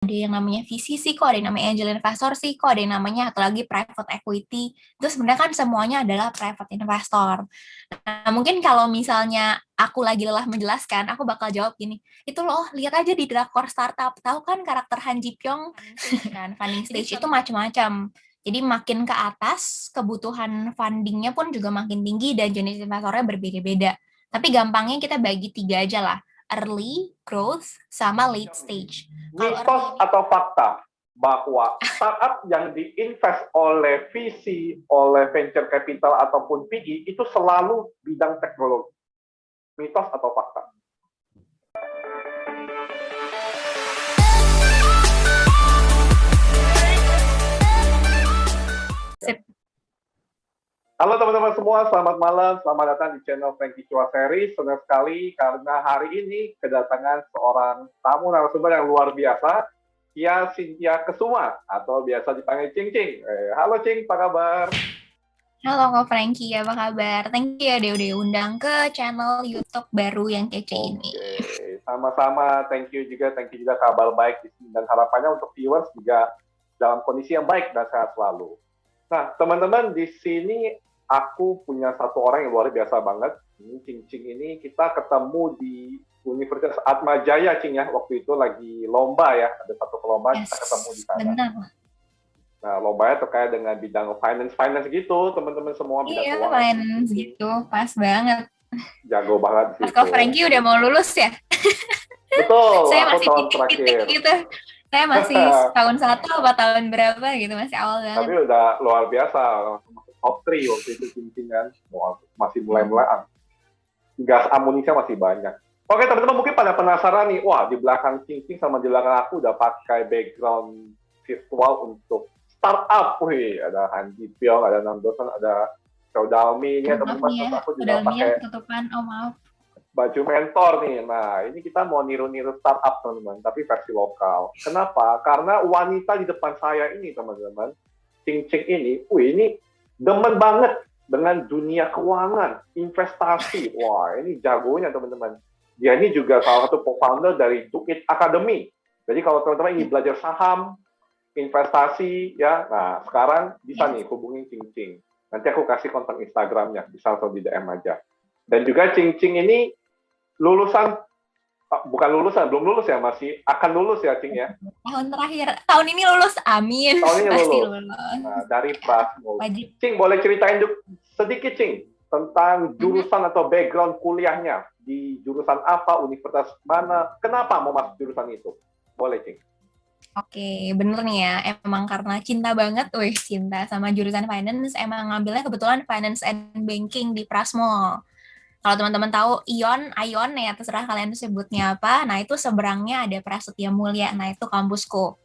ada yang namanya VC sih, kok ada yang namanya angel investor sih, kok ada yang namanya atau lagi private equity. Itu sebenarnya kan semuanya adalah private investor. Nah, mungkin kalau misalnya aku lagi lelah menjelaskan, aku bakal jawab gini, itu loh, lihat aja di drakor startup, tahu kan karakter Han Ji Pyong, funding stage itu macam-macam. Jadi makin ke atas, kebutuhan fundingnya pun juga makin tinggi dan jenis investornya berbeda-beda. Tapi gampangnya kita bagi tiga aja lah, early, growth, sama late stage. Mitos atau fakta bahwa startup yang diinvest oleh VC, oleh venture capital ataupun PE itu selalu bidang teknologi. Mitos atau fakta? Halo teman-teman semua, selamat malam, selamat datang di channel Frankie Chua Series. Senang sekali karena hari ini kedatangan seorang tamu narasumber yang luar biasa, Tia Cynthia Kesuma, atau biasa dipanggil Cing Cing. Halo Cing, apa kabar? Halo Kak Frankie, apa kabar? Thank you ya udah undang ke channel YouTube baru yang kece ini. Oke, sama-sama. Thank you juga kabar baik di sini. Dan harapannya untuk viewers juga dalam kondisi yang baik dan sehat selalu. Nah, teman-teman, di sini aku punya satu orang yang luar biasa banget. Ini Cing Cing ini kita ketemu di Universitas Atma Jaya, Cing ya. Waktu itu lagi lomba ya, ada satu lomba, kita ketemu di sana. Benar. Nah, lombanya terkait dengan bidang finance gitu, teman-teman semua bidang Iya, keuangan. finance gitu, pas banget. Jago banget di situ. Kak Frankie udah mau lulus ya? Betul, Saya aku masih tahun titik-titik terakhir. gitu. Saya masih tahun 1 apa tahun berapa gitu, masih awal banget. Tapi udah luar biasa, masuk top 3 waktu itu Cincin kan, masih mulai-mulai, gas amunisinya masih banyak. Oke teman-teman, mungkin pada penasaran nih, wah di belakang Cincin sama di belakang aku udah pakai background virtual untuk startup. Wih, ada Han Ji Pyong, ada Nam Dosan, ada Chow Dalmi, ya teman-teman. Terus aku juga pakai ketutupan, oh maaf. Baju mentor nih. Nah, ini kita mau niru-niru startup, teman-teman, tapi versi lokal. Kenapa? Karena wanita di depan saya ini, teman-teman, Cing Cing ini, ini demen banget dengan dunia keuangan, investasi. Wah, ini jagonya, teman-teman. Dia ini juga salah satu co-founder dari Do It Academy. Jadi kalau teman-teman ingin belajar saham, investasi, ya, nah sekarang bisa nih hubungi Cing Cing. Nanti aku kasih kontak Instagramnya, bisa langsung di DM aja. Dan juga Cing Cing ini lulusan, belum lulus ya, masih akan lulus ya Cing ya? Tahun terakhir, tahun ini lulus, amin. Tahun ini pasti lulus. Nah, dari Prasmul. Cing, boleh ceritain sedikit Cing, tentang jurusan atau background kuliahnya, di jurusan apa, universitas mana, kenapa mau masuk jurusan itu? Boleh Cing. Oke, bener nih ya, emang karena cinta banget, cinta sama jurusan finance, emang ngambilnya kebetulan finance and banking di Prasmul. Kalau teman-teman tahu Ion ya, terserah kalian sebutnya apa. Nah, itu seberangnya ada Prasetya Mulia. Nah, itu kampusku.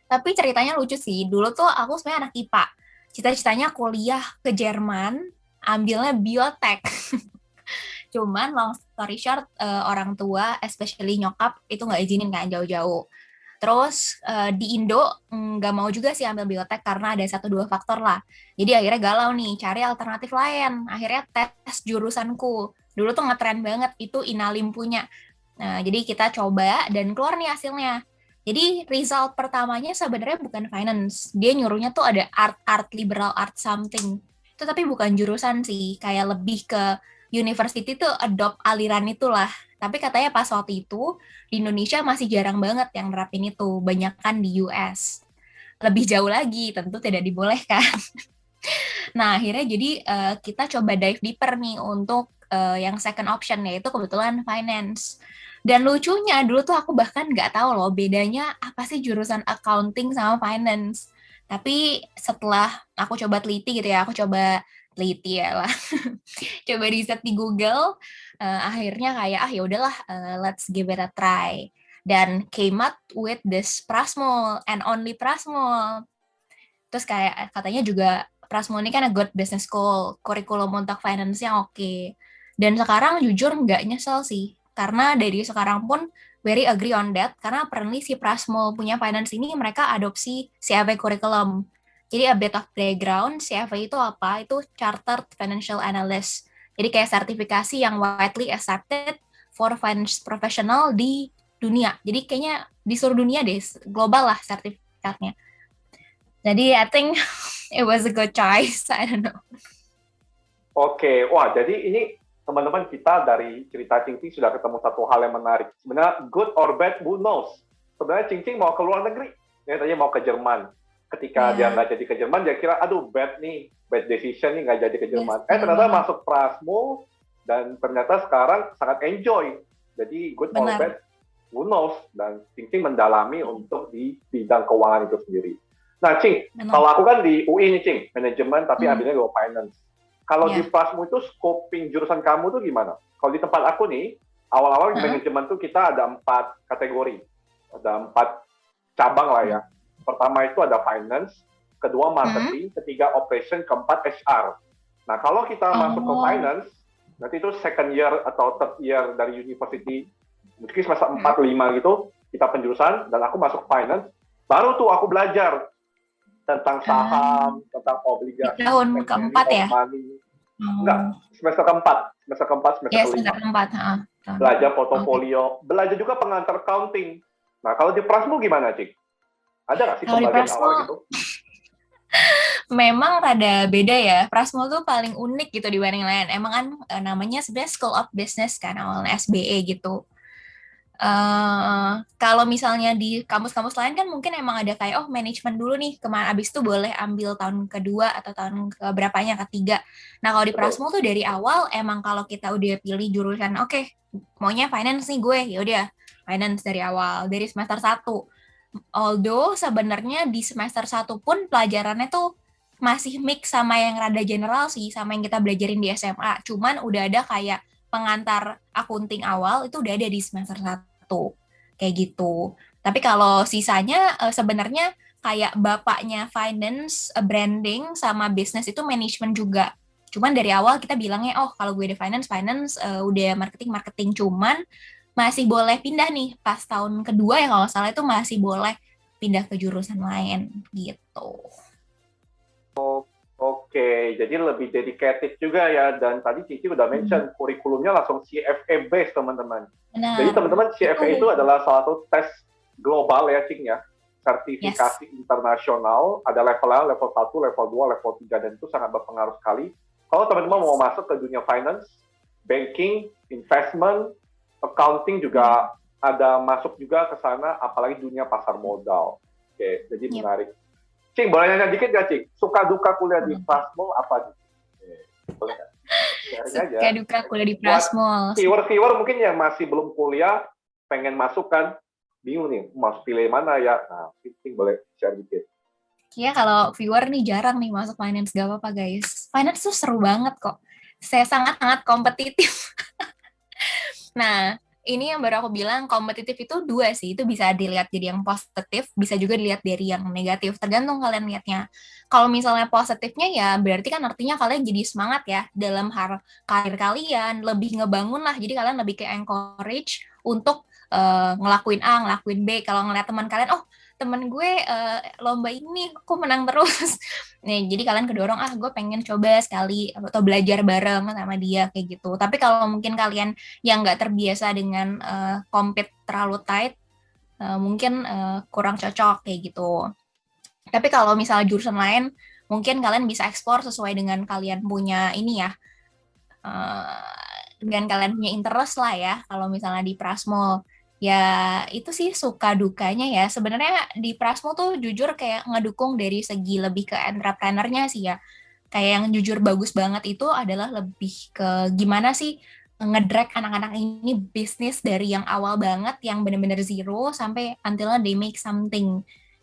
Tapi ceritanya lucu sih. Dulu tuh aku sebenarnya anak IPA. Cita-citanya kuliah ke Jerman, ambilnya biotek. Cuman long story short, orang tua, especially nyokap, itu nggak izinin kan jauh-jauh. Terus di Indo nggak mau juga sih ambil biotek karena ada 1-2 faktor lah. Jadi akhirnya galau nih, cari alternatif lain. Akhirnya tes jurusanku. Dulu tuh ngetren banget, itu Inalim punya. Nah, jadi kita coba dan keluar nih hasilnya. Jadi result pertamanya sebenarnya bukan finance. Dia nyuruhnya tuh ada art liberal art something. Itu tapi bukan jurusan sih, kayak lebih ke university tuh adopt aliran itulah. Tapi katanya pas waktu itu di Indonesia masih jarang banget yang nerapin itu, banyakkan di US. Lebih jauh lagi, tentu tidak dibolehkan. Nah, akhirnya jadi kita coba dive deeper nih untuk yang second option, yaitu kebetulan finance. Dan lucunya, dulu tuh aku bahkan nggak tahu loh bedanya apa sih jurusan accounting sama finance. Tapi setelah aku coba teliti gitu ya, aku coba teliti ya lah. Coba riset di Google, akhirnya kayak ya udahlah, let's give it a try, dan came up with this Prasmul and only Prasmul. Terus kayak katanya juga Prasmul ini kan a good business school, kurikulum untuk finance yang oke. Dan sekarang jujur nggak nyesel sih, karena dari sekarang pun very agree on that, karena apparently si Prasmul punya finance ini mereka adopsi CFA curriculum. Jadi a bit of background, CFA itu apa? Itu Chartered Financial Analyst. Jadi kayak sertifikasi yang widely accepted for finance professional di dunia. Jadi kayaknya di seluruh dunia deh, global lah sertifikatnya. Jadi I think it was a good choice. I don't know. Oke, wah jadi ini teman-teman kita dari cerita Cing Cing sudah ketemu satu hal yang menarik. Sebenarnya good or bad, who knows? Sebenarnya Cing Cing mau ke luar negeri, dia tanya mau ke Jerman. Ketika dia Ya, nggak jadi ke Jerman, dia kira aduh bad nih, bad decision nih nggak jadi ke yes, Jerman. benar Ternyata banget. masuk Prasmo dan ternyata sekarang sangat enjoy. Jadi good or Benar. bad, who knows? Dan Cing Cing mendalami untuk di bidang keuangan itu sendiri. Nah Cing, Benar. kalau aku kan di UI nih Cing, manajemen tapi Hmm, ambilnya gue finance. Kalau di ya. Prasmu itu scoping jurusan kamu tuh gimana? Kalau di tempat aku nih, awal-awal Heeh. manajemen tuh kita ada 4 kategori. Ada 4 cabang lah ya. Pertama itu ada finance, kedua Hmm. marketing, ketiga operation, keempat HR. Nah, kalau kita masuk ke Oh. finance, nanti itu second year atau third year dari university, mungkin semester Hmm. 4, 5 gitu, kita penjurusan, dan aku masuk finance, baru tuh aku belajar tentang Ah, saham, tentang di obligasi, tahun tentang value keempat of ya? money. Oh. Enggak, semester keempat, semester keempat, semester Ya, semester kelima. keempat. Heeh. Tahun Belajar keempat. Oke. portofolio, belajar juga pengantar accounting. Nah, kalau di Prasmu gimana, Cik? Ada nggak sih Kalau di pembagian awal Prasmo, gitu? memang rada beda ya. Prasmo tuh paling unik gitu dibanding lain. Emang kan namanya sebenarnya School of Business kan, awalnya SBE gitu. Kalau misalnya di kampus-kampus lain kan mungkin emang ada kayak, oh manajemen dulu nih, kemarin abis itu boleh ambil tahun kedua atau tahun keberapanya, ketiga. Nah kalau di Betul. Prasmo tuh dari awal emang kalau kita udah pilih jurusan, oke, maunya finance nih gue, ya udah finance dari awal, dari semester satu. Although sebenarnya di semester satu pun pelajarannya tuh masih mix sama yang rada general sih, sama yang kita belajarin di SMA. Cuman udah ada kayak pengantar akunting awal itu udah ada di semester satu kayak gitu. Tapi kalau sisanya sebenarnya kayak bapaknya finance, branding sama bisnis itu manajemen juga. Cuman dari awal kita bilangnya, oh kalau gue di finance, finance udah marketing, marketing. Cuman masih boleh pindah nih pas tahun kedua ya kalau nggak salah itu masih boleh pindah ke jurusan lain gitu. Oke, jadi lebih dedicated juga ya. Dan tadi Cici udah Hmm, mention kurikulumnya langsung CFA based, teman-teman. Jadi benar. teman-teman, CFA itu Betul. adalah salah satu tes global ya, Cing ya. Yes. Sertifikasi internasional, ada levelnya, level 1, level 2, level 3, dan itu sangat berpengaruh sekali. Kalau teman-teman mau Yes. masuk ke dunia finance, banking, investment, accounting Hmm. juga ada masuk juga ke sana, apalagi dunia pasar modal. Oke, jadi Yep. menarik. Cing, boleh nanya dikit gak, Cing? Suka duka kuliah di Boleh. Prasmo apa gitu? Boleh nggak? Sharing aja. Suka duka kuliah di Buat Prasmol. viewer-viewer mungkin yang masih belum kuliah, pengen masuk kan, bingung nih, mau pilih mana ya? Nah, Cing boleh share dikit. Ya kalau viewer nih jarang nih masuk finance, gak apa-apa guys. Finance tuh seru banget kok. Saya sangat-sangat kompetitif. Nah, ini yang baru aku bilang kompetitif itu dua sih. Itu bisa dilihat jadi yang positif, bisa juga dilihat dari yang negatif. Tergantung kalian lihatnya. Kalau misalnya positifnya ya berarti kan artinya kalian jadi semangat ya dalam hal karir kalian, lebih ngebangun lah. Jadi kalian lebih ke encourage untuk ngelakuin A, ngelakuin B. Kalau ngeliat teman kalian, oh temen gue lomba ini aku menang terus. Nih, jadi kalian kedorong, ah gue pengen coba sekali atau belajar bareng sama dia kayak gitu. Tapi kalau mungkin kalian yang nggak terbiasa dengan compete terlalu tight, mungkin kurang cocok kayak gitu. Tapi kalau misalnya jurusan lain, mungkin kalian bisa eksplor sesuai dengan kalian punya ini ya, dengan kalian punya interest lah ya. Kalau misalnya di Prasmo, ya itu sih suka dukanya ya. Sebenarnya di Prasmo tuh jujur kayak ngedukung dari segi lebih ke entrepreneurnya sih ya. Kayak yang jujur bagus banget itu adalah lebih ke gimana sih ngedrag anak-anak ini bisnis dari yang awal banget, yang bener-bener zero sampai until they make something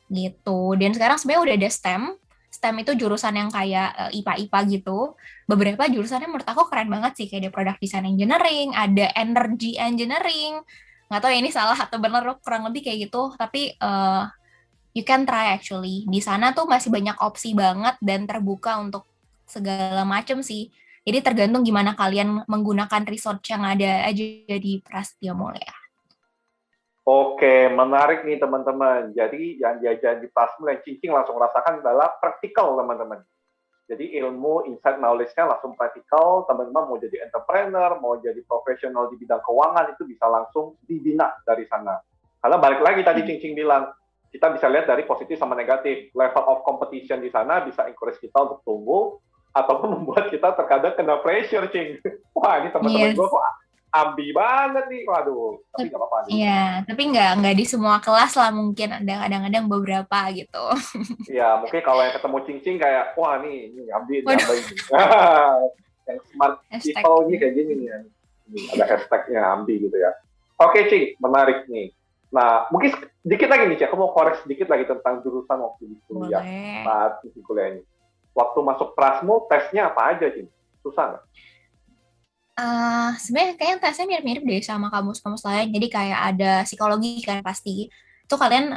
gitu. Dan sekarang sebenarnya udah ada STEM. STEM itu jurusan yang kayak IPA-IPA gitu. Beberapa jurusannya menurut aku keren banget sih. Kayak ada product design engineering, ada energy engineering. Nggak tahu ya ini salah atau benar, kurang lebih kayak gitu. Tapi you can try actually. Di sana tuh masih banyak opsi banget dan terbuka untuk segala macam sih. Jadi tergantung gimana kalian menggunakan research yang ada aja di Prasetya Mulia. Oke, menarik nih teman-teman. Jadi yang diajarin di Prasmo yang Cing langsung rasakan adalah praktikal, teman-teman. Jadi ilmu, insight, knowledge-nya langsung praktikal. Teman-teman mau jadi entrepreneur, mau jadi profesional di bidang keuangan, itu bisa langsung dibina dari sana. Karena balik lagi tadi Cing bilang, kita bisa lihat dari positif sama negatif. Level of competition di sana bisa encourage kita untuk tumbuh, ataupun membuat kita terkadang kena pressure, Cing. Wah, ini teman-teman gue Yes. kok ambi banget nih. Waduh, tapi nggak apa-apa nih. Iya, tapi nggak di semua kelas lah, mungkin ada kadang-kadang beberapa gitu. Ya, mungkin kalau yang ketemu Cing kayak, wah ini ambi, ini Waduh, ambil ini. Yang smart hashtag. people ini kayak gini nih. Ini ada hashtagnya ambi gitu ya. Oke, Cing, menarik nih. Nah, mungkin dikit lagi nih, Cing. Aku mau korek sedikit lagi tentang jurusan waktu di kuliah. Boleh. Saat di kuliah ini. Waktu masuk Prasmo, tesnya apa aja, Cing? Susah nggak? Sebenarnya kayaknya tesnya mirip-mirip deh sama kampus-kampus lain. Jadi kayak ada psikologi kan pasti. Itu kalian,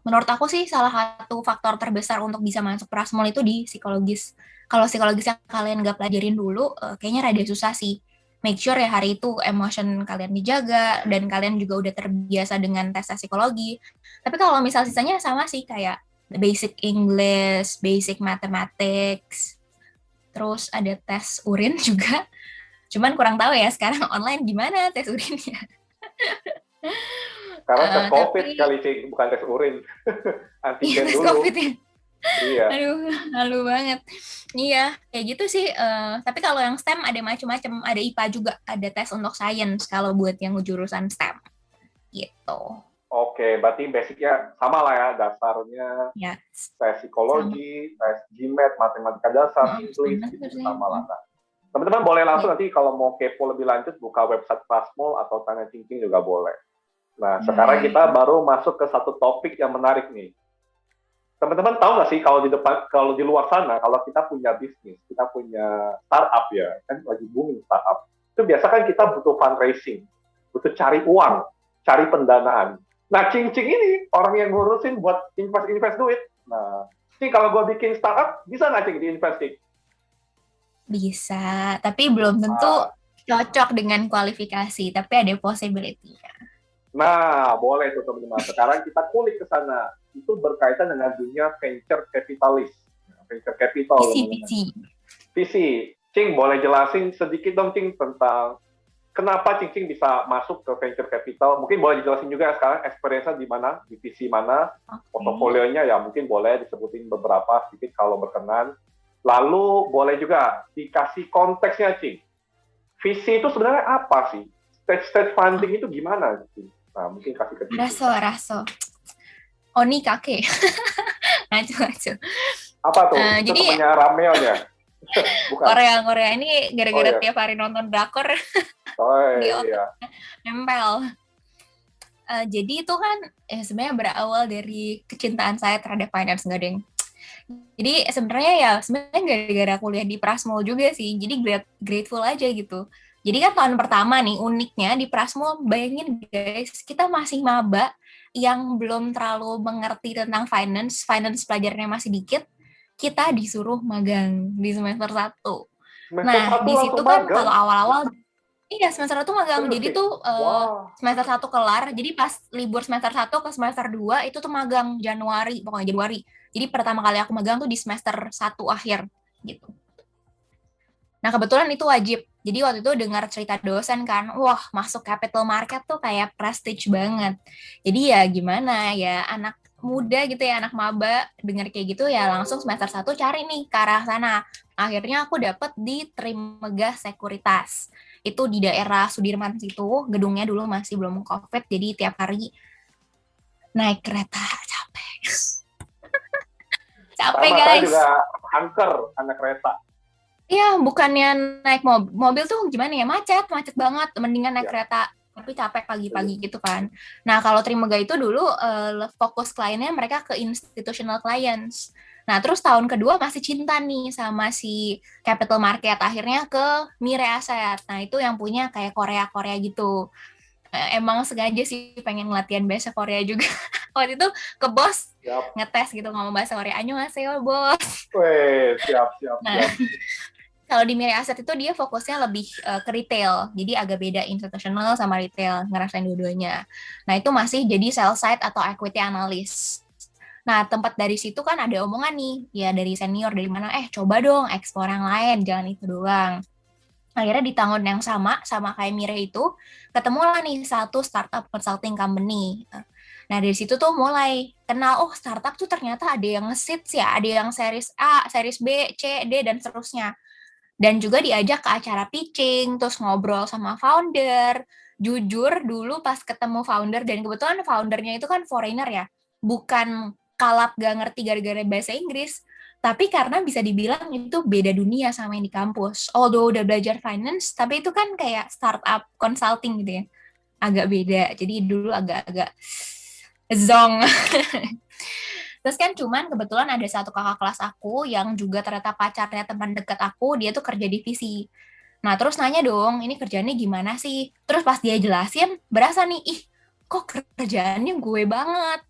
menurut aku sih salah satu faktor terbesar untuk bisa masuk Prasmul itu di psikologis. Kalau psikologis yang kalian nggak pelajarin dulu, kayaknya rada susah sih. Make sure ya hari itu emotion kalian dijaga, dan kalian juga udah terbiasa dengan tes psikologi. Tapi kalau misal sisanya sama sih, kayak basic English, basic mathematics, terus ada tes urin juga. Cuman kurang tahu ya sekarang online gimana tes urinnya. Karena tes COVID Tapi kali, Cing. Bukan tes urin. iya Antigen tes dulu. COVID ya. Iya. Aduh, halu banget. Iya, kayak gitu sih. Tapi kalau yang STEM ada macam-macam. Ada IPA juga, ada tes untuk sains kalau buat yang jurusan STEM. Gitu. Oke, berarti basicnya sama lah ya. Dasarnya Ya, tes sama. psikologi, tes GMAT, matematika dasar, English, Sama gitu sih. sama lah. Nah, teman-teman boleh langsung Ya. nanti kalau mau kepo lebih lanjut, buka website Prasmul atau tanya Cing juga boleh. Nah, sekarang Boleh. kita baru masuk ke satu topik yang menarik nih. Teman-teman tahu nggak sih kalau di luar sana, kalau kita punya bisnis, kita punya startup ya, kan lagi booming startup, itu biasa kan kita butuh fundraising, butuh cari uang, cari pendanaan. Nah, Cing ini orang yang ngurusin buat invest duit. Nah, Cing kalau gue bikin startup, bisa nggak Cing diinvest, Cing? Bisa, tapi belum tentu Nah, cocok dengan kualifikasi, tapi ada possibility. Nah, boleh tuh teman-teman. Sekarang kita kulik ke sana. Itu berkaitan dengan dunia venture capitalist. Venture capital, Visi, teman-teman. visi. Visi. Cing, boleh jelasin sedikit dong, Cing, tentang kenapa Cing bisa masuk ke venture capital? Mungkin boleh dijelasin juga sekarang experience-nya di mana, divisi mana, portofolionya ya mungkin boleh disebutin beberapa sedikit kalau berkenan. Lalu boleh juga dikasih konteksnya, Cing. Visi itu sebenarnya apa sih? Stage funding itu gimana, Cing? Nah, mungkin kasih ke Cing. Raso. Oni kakek. Ngaco. Apa tuh? Itu Jadi temannya Rameon ya? Bukan. Korea ini Oh gara-gara ya. tiap hari nonton drakor Oh di otak iya. nempel. Jadi itu kan sebenarnya berawal dari kecintaan saya terhadap finance, nggak deng. Jadi sebenarnya ya sebenarnya gara-gara kuliah di Prasmul juga sih. Jadi grateful aja gitu. Jadi kan tahun pertama nih uniknya di Prasmul, bayangin guys, kita masih maba yang belum terlalu mengerti tentang finance pelajarannya masih dikit, kita disuruh magang di semester 1. Semester Nah, 1 di situ langsung kan magang? kalau awal-awal, iya semester 1 magang. Serius Jadi sih? tuh Wah. semester 1 kelar, jadi pas libur semester 1 ke semester 2 itu tuh magang Januari, pokoknya Januari. Jadi pertama kali aku magang tuh di semester 1 akhir gitu. Nah, kebetulan itu wajib. Jadi waktu itu dengar cerita dosen kan, wah masuk capital market tuh kayak prestige banget. Jadi ya gimana ya, anak muda gitu ya, anak maba, dengar kayak gitu ya langsung semester 1 cari nih ke arah sana. Akhirnya aku dapet di Trimegah Sekuritas. Itu di daerah Sudirman situ, gedungnya dulu masih belum COVID, jadi tiap hari naik kereta, capek. Capek Sama, saya guys. juga angker anak kereta. Iya, bukannya naik mobil tuh gimana ya, macet banget. Mendingan naik Ya. kereta, tapi capek pagi-pagi gitu kan. Nah, kalau Trimega itu dulu fokus kliennya mereka ke institutional clients. Nah, terus tahun kedua masih cinta nih sama si capital market. Akhirnya ke Mirae Asset. Nah, itu yang punya kayak Korea-Korea gitu. Emang sengaja sih pengen latihan bahasa Korea juga. Waktu itu ke bos Siap. ngetes gitu ngomong bahasa Korea. Annyeonghaseyo, bos. Weh, siap. Nah, kalau di Mirae Asset itu dia fokusnya lebih ke retail, jadi agak beda institutional sama retail, ngerasain dua-duanya. Nah, itu masih jadi sell side atau equity analyst. Nah, tempat dari situ kan ada omongan nih, ya dari senior, dari mana, coba dong eksplor yang lain, jangan itu doang. Akhirnya di tahun yang sama kayak Mirae itu, ketemulah nih satu startup consulting company. Nah, dari situ tuh mulai kenal, oh startup tuh ternyata ada yang nge-seeds ya, ada yang series A, series B, C, D, dan seterusnya. Dan juga diajak ke acara pitching, terus ngobrol sama founder. Jujur, dulu pas ketemu founder, dan kebetulan foundernya itu kan foreigner ya, bukan kalap gak ngerti gara-gara bahasa Inggris, tapi karena bisa dibilang itu beda dunia sama yang di kampus. Although udah belajar finance, tapi itu kan kayak startup consulting gitu ya, agak beda. Jadi dulu agak-agak zong. Terus kan cuman kebetulan ada satu kakak kelas aku yang juga ternyata pacarnya teman dekat aku, dia tuh kerja divisi. Nah, terus nanya dong, ini kerjaannya gimana sih? Terus pas dia jelasin, berasa nih, ih, kok kerjaannya gue banget.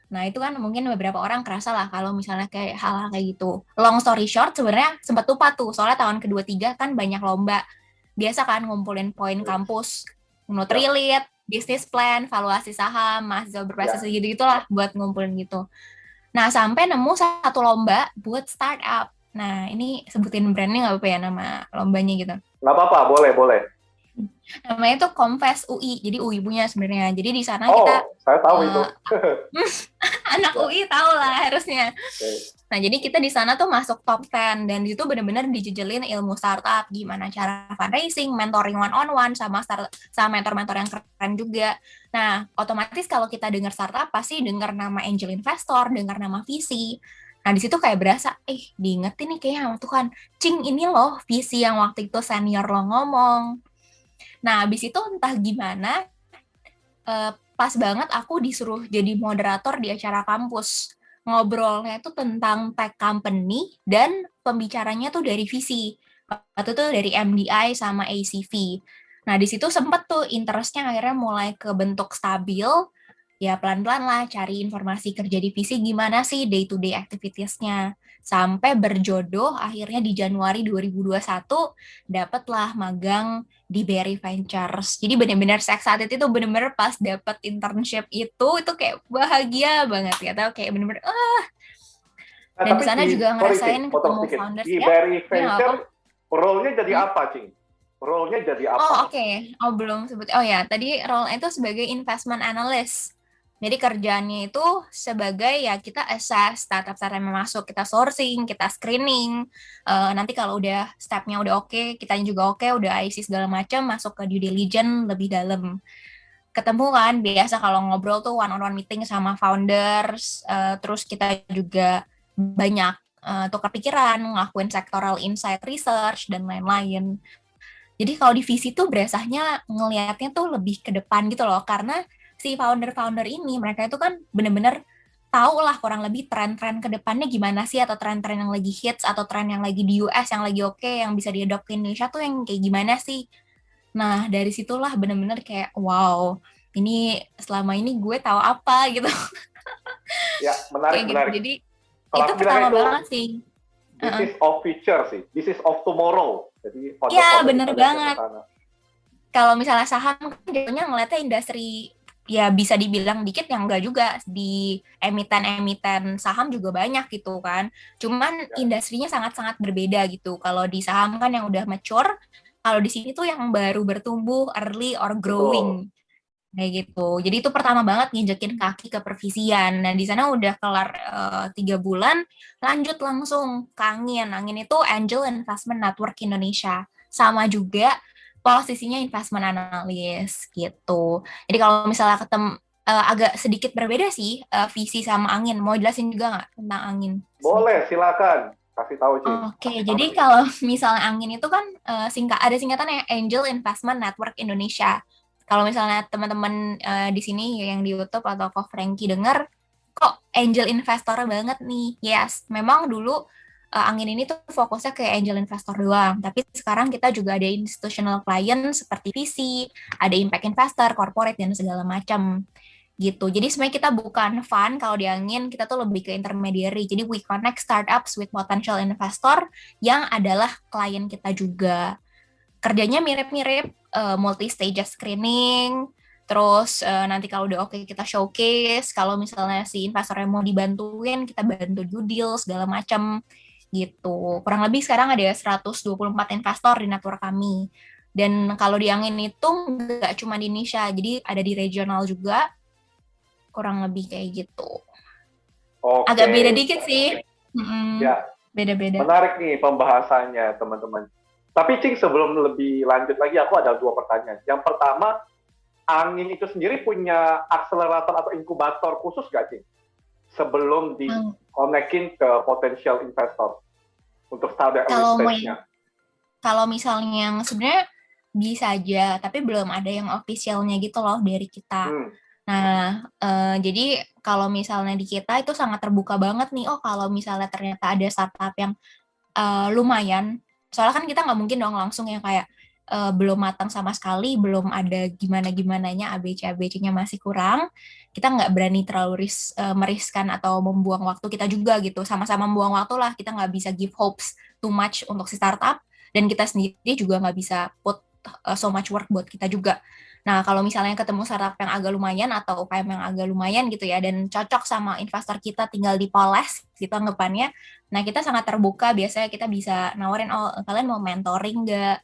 Nah, itu kan mungkin beberapa orang kerasa lah kalau misalnya kayak hal-hal kayak gitu. Long story short, sebenarnya sempat lupa tuh, soalnya tahun kedua tiga kan banyak lomba. Biasa kan ngumpulin poin kampus, Ya, Nutrilite, bisnis plan, valuasi saham, mahasiswa berprestasi ya. gitu-gitulah buat ngumpulin gitu. Nah, sampai nemu satu lomba buat startup. Nah, ini sebutin brandnya nggak apa-apa ya nama lombanya gitu. Nggak apa-apa, boleh, boleh. Namanya tuh Confess UI, jadi UI punya sebenarnya. Jadi di sana kita Oh, saya tahu itu. uh, anak Ya, UI tahu lah harusnya. oke. Nah, jadi kita di sana tuh masuk top 10 dan di situ benar-benar dijejelin ilmu startup, gimana cara fundraising, mentoring one on one sama mentor-mentor yang keren juga. Nah, otomatis kalau kita dengar startup pasti dengar nama angel investor, dengar nama VC. Nah, di situ kayak berasa, diingetin nih kayaknya tuh kan, Cing ini loh VC yang waktu itu senior lo ngomong. Nah, habis itu entah gimana, pas banget aku disuruh jadi moderator di acara kampus. Ngobrolnya itu tentang tech company dan pembicaranya tuh dari visi. Waktu itu dari MDI sama ACV. Nah, di situ sempet tuh interestnya akhirnya mulai ke bentuk stabil. Ya, pelan-pelan lah cari informasi kerja divisi gimana sih day-to-day activities-nya. Sampai berjodoh akhirnya di Januari 2021 dapatlah magang di Berry Ventures. Jadi benar-benar saya excited itu benar-benar pas dapat internship itu kayak bahagia banget ya. Tahu kayak benar-benar Nah, dan di tapi sana juga sorry, Cing, ngerasain potong ketemu sedikit. founders Di ya. Berry Ya nggak apa-apa. Venture, role-nya jadi Hmm? apa, Cing? Role-nya jadi Oh, apa? oke. Oh, belum sebut. Oh ya, tadi role itu sebagai investment analyst. Jadi kerjaannya itu sebagai ya kita assess startup-startup yang masuk, kita sourcing, kita screening. Nanti kalau udah stepnya udah oke, kitanya juga oke, udah IC segala macam, masuk ke due diligence lebih dalam. Ketemu kan biasa kalau ngobrol tuh one on one meeting sama founders, terus kita juga banyak tukar pikiran, ngelakuin sectoral insight research dan lain-lain. Jadi kalau di visi tuh berasanya ngelihatnya tuh lebih ke depan gitu loh, karena si founder-founder ini mereka itu kan bener-bener tahu lah kurang lebih tren-tren ke depannya gimana sih, atau tren-tren yang lagi hits atau tren yang lagi di US yang lagi oke yang bisa diadopt ke Indonesia tuh yang kayak gimana sih. Nah, dari situlah bener-bener kayak wow, ini selama ini gue tahu apa gitu. Ya, Kayak menarik, gitu. menarik. Jadi Kalau itu aku bilang pertama itu, banget sih. this Uh-uh. is of future sih. This is of tomorrow. Jadi Ya, founder-founder bener kita lihat yang ke banget. sana. Kalau misalnya saham kan jadinya ngeliatnya industri ya bisa dibilang dikit yang enggak juga, di emiten-emiten saham juga banyak gitu kan. Cuman Ya. industrinya sangat-sangat berbeda gitu. Kalau di saham kan yang udah mature, kalau di sini tuh yang baru bertumbuh, early or Betul. growing kayak gitu. Jadi itu pertama banget nginjekin kaki ke pervisian. Nah, di sana udah kelar 3 bulan, lanjut langsung ke Angin. Angin itu Angel Investment Network Indonesia. Sama juga posisinya investment analyst gitu. Jadi kalau misalnya ketemu agak sedikit berbeda sih visi sama Angin. Mau jelasin juga nggak tentang Angin sedikit? Boleh, silakan. Kasih tahu, Cing. Oke, jadi kalau misalnya Angin itu kan ada singkatannya Angel Investment Network Indonesia. Kalau misalnya teman-teman di sini yang di YouTube atau Ko Frankie dengar, kok angel investor banget nih? Yes, memang dulu Angin ini tuh fokusnya ke angel investor doang. Tapi sekarang kita juga ada institutional client seperti VC, ada impact investor, corporate, dan segala macam gitu. Jadi sebenarnya kita bukan fund kalau di Angin, kita tuh lebih ke intermediary. Jadi we connect startups with potential investor yang adalah klien kita juga. Kerjanya mirip-mirip, multi-stage screening, terus nanti kalau udah oke kita showcase, kalau misalnya si investor yang mau dibantuin, kita bantu due deal, segala macam gitu. Kurang lebih sekarang ada 124 investor di network kami. Dan kalau di Angin itu nggak cuma di Indonesia, jadi ada di regional juga, kurang lebih kayak gitu. Oke. Agak beda dikit sih. Ya, Beda-beda. menarik nih pembahasannya, teman-teman. Tapi Cing, sebelum lebih lanjut lagi, aku ada 2 pertanyaan. Yang pertama, angin itu sendiri punya akselerator atau inkubator khusus nggak, Cing? Sebelum di-connectin ke potensial investor untuk start early stage-nya. Kalau misalnya yang sebenarnya bisa aja, tapi belum ada yang officialnya gitu loh dari kita. Nah, jadi kalau misalnya di kita itu sangat terbuka banget nih, oh kalau misalnya ternyata ada startup yang lumayan, soalnya kan kita nggak mungkin dong langsung yang kayak belum matang sama sekali, belum ada gimana-gimananya, ABC-nya masih kurang, kita nggak berani terlalu meriskan atau membuang waktu kita juga gitu, sama-sama membuang waktu lah, kita nggak bisa give hopes too much untuk si startup, dan kita sendiri juga nggak bisa put so much work buat kita juga. Nah, kalau misalnya ketemu startup yang agak lumayan atau UKM yang agak lumayan gitu ya, dan cocok sama investor kita, tinggal dipoles gitu anggapannya. Nah, kita sangat terbuka, biasanya kita bisa nawarin, oh kalian mau mentoring nggak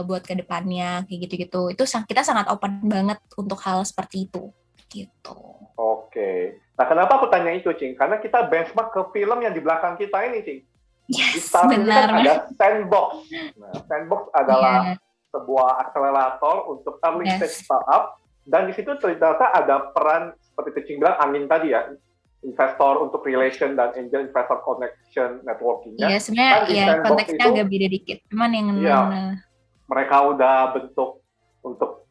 buat ke depannya, kayak gitu-gitu. Itu kita sangat open banget untuk hal seperti itu. Gitu. Oke. Nah, kenapa aku tanya itu, Cing? Karena kita benchmark ke film yang di belakang kita ini, Cing. Di Yes, Start ini kan benar. ada Sandbox. Nah, Sandbox adalah sebuah akselerator untuk early stage startup, dan di situ ternyata ada peran seperti Cing bilang, angin tadi ya, investor untuk relation dan angel investor connection networking-nya. Iya, sebenarnya Kan di ya Sandbox konteksnya itu, agak beda dikit. Cuman yang mereka udah bentuk untuk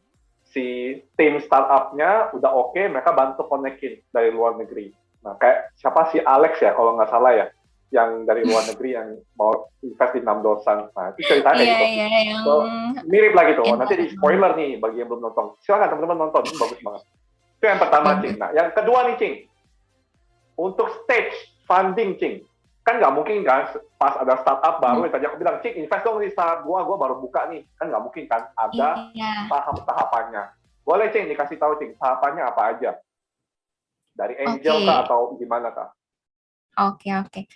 si tim startup-nya udah oke, mereka bantu connectin dari luar negeri. Nah, kayak siapa si Alex ya, kalau nggak salah ya, yang dari luar negeri yang mau invest di 6 dosan. Nah, itu ceritanya gitu. Yang so, mirip lah gitu. Nanti di spoiler nih bagi yang belum nonton. Silakan teman-teman nonton, ini bagus banget. Itu yang pertama, Cing. Nah, yang kedua nih, Cing. Untuk stage funding, Cing. Kan nggak mungkin kan pas ada startup baru, yang tadi aku bilang, Cing, invest dong di startup gua baru buka nih. Kan nggak mungkin kan, ada tahap-tahapannya. Boleh, Cing, dikasih tahu, Cing, tahapannya apa aja? Dari angel kah atau gimana kah? Oke.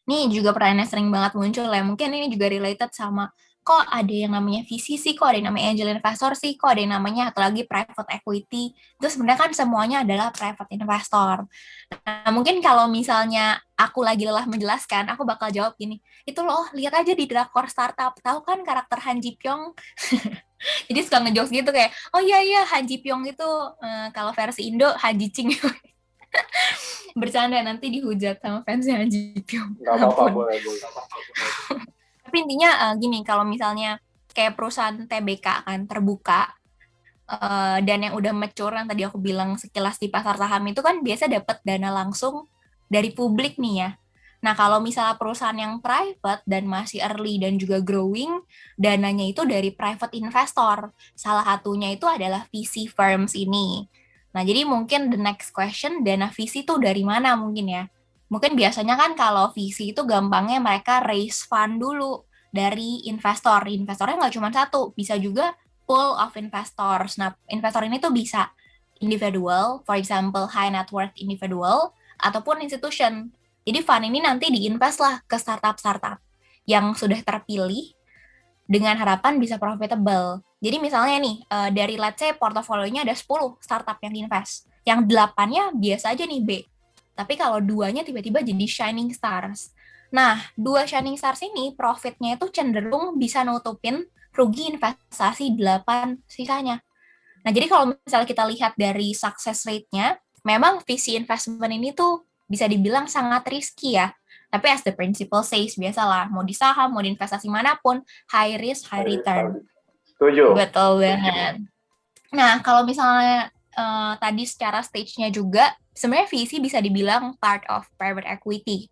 Ini juga pertanyaan sering banget muncul ya. Mungkin ini juga related sama kok ada yang namanya VC sih, kok ada yang namanya angel investor sih, kok ada yang namanya atau lagi private equity. Itu sebenarnya kan semuanya adalah private investor. Nah, mungkin kalau misalnya aku lagi lelah menjelaskan, aku bakal jawab gini, itu loh, lihat aja di drakor startup, tahu kan karakter Han Ji Pyong? Jadi suka ngejokes gitu kayak, oh iya, Han Ji Pyong itu kalau versi Indo, Han Ji Ching. Bercanda, nanti dihujat sama fansnya Han Ji Pyong. Nggak apa-apa, boleh. Tapi intinya gini, kalau misalnya kayak perusahaan TBK kan terbuka, dan yang udah mature yang tadi aku bilang sekilas di pasar saham itu kan biasa dapat dana langsung dari publik nih ya. Nah, kalau misalnya perusahaan yang private dan masih early dan juga growing, dananya itu dari private investor. Salah satunya itu adalah VC firms ini. Nah, jadi mungkin the next question, dana VC itu dari mana mungkin ya? Mungkin biasanya kan kalau VC itu gampangnya mereka raise fund dulu dari investor. Investornya nggak cuma satu, bisa juga pool of investors. Nah, investor ini tuh bisa individual, for example, high net worth individual, ataupun institution. Jadi fund ini nanti diinvest lah ke startup-startup yang sudah terpilih dengan harapan bisa profitable. Jadi misalnya nih, dari let's say portofolionya ada 10 startup yang diinvest. Yang 8-nya biasa aja nih B. Tapi kalau 2-nya tiba-tiba jadi shining stars. Nah, 2 shining stars ini profitnya itu cenderung bisa nutupin rugi investasi 8 sisanya. Nah, jadi kalau misalnya kita lihat dari success rate-nya, memang VC investment ini tuh bisa dibilang sangat risky ya. Tapi as the principle says, biasalah, mau di saham, mau di investasi manapun, high risk, high return. Setuju. Betul banget. Nah, kalau misalnya tadi secara stage-nya juga, sebenarnya VC bisa dibilang part of private equity.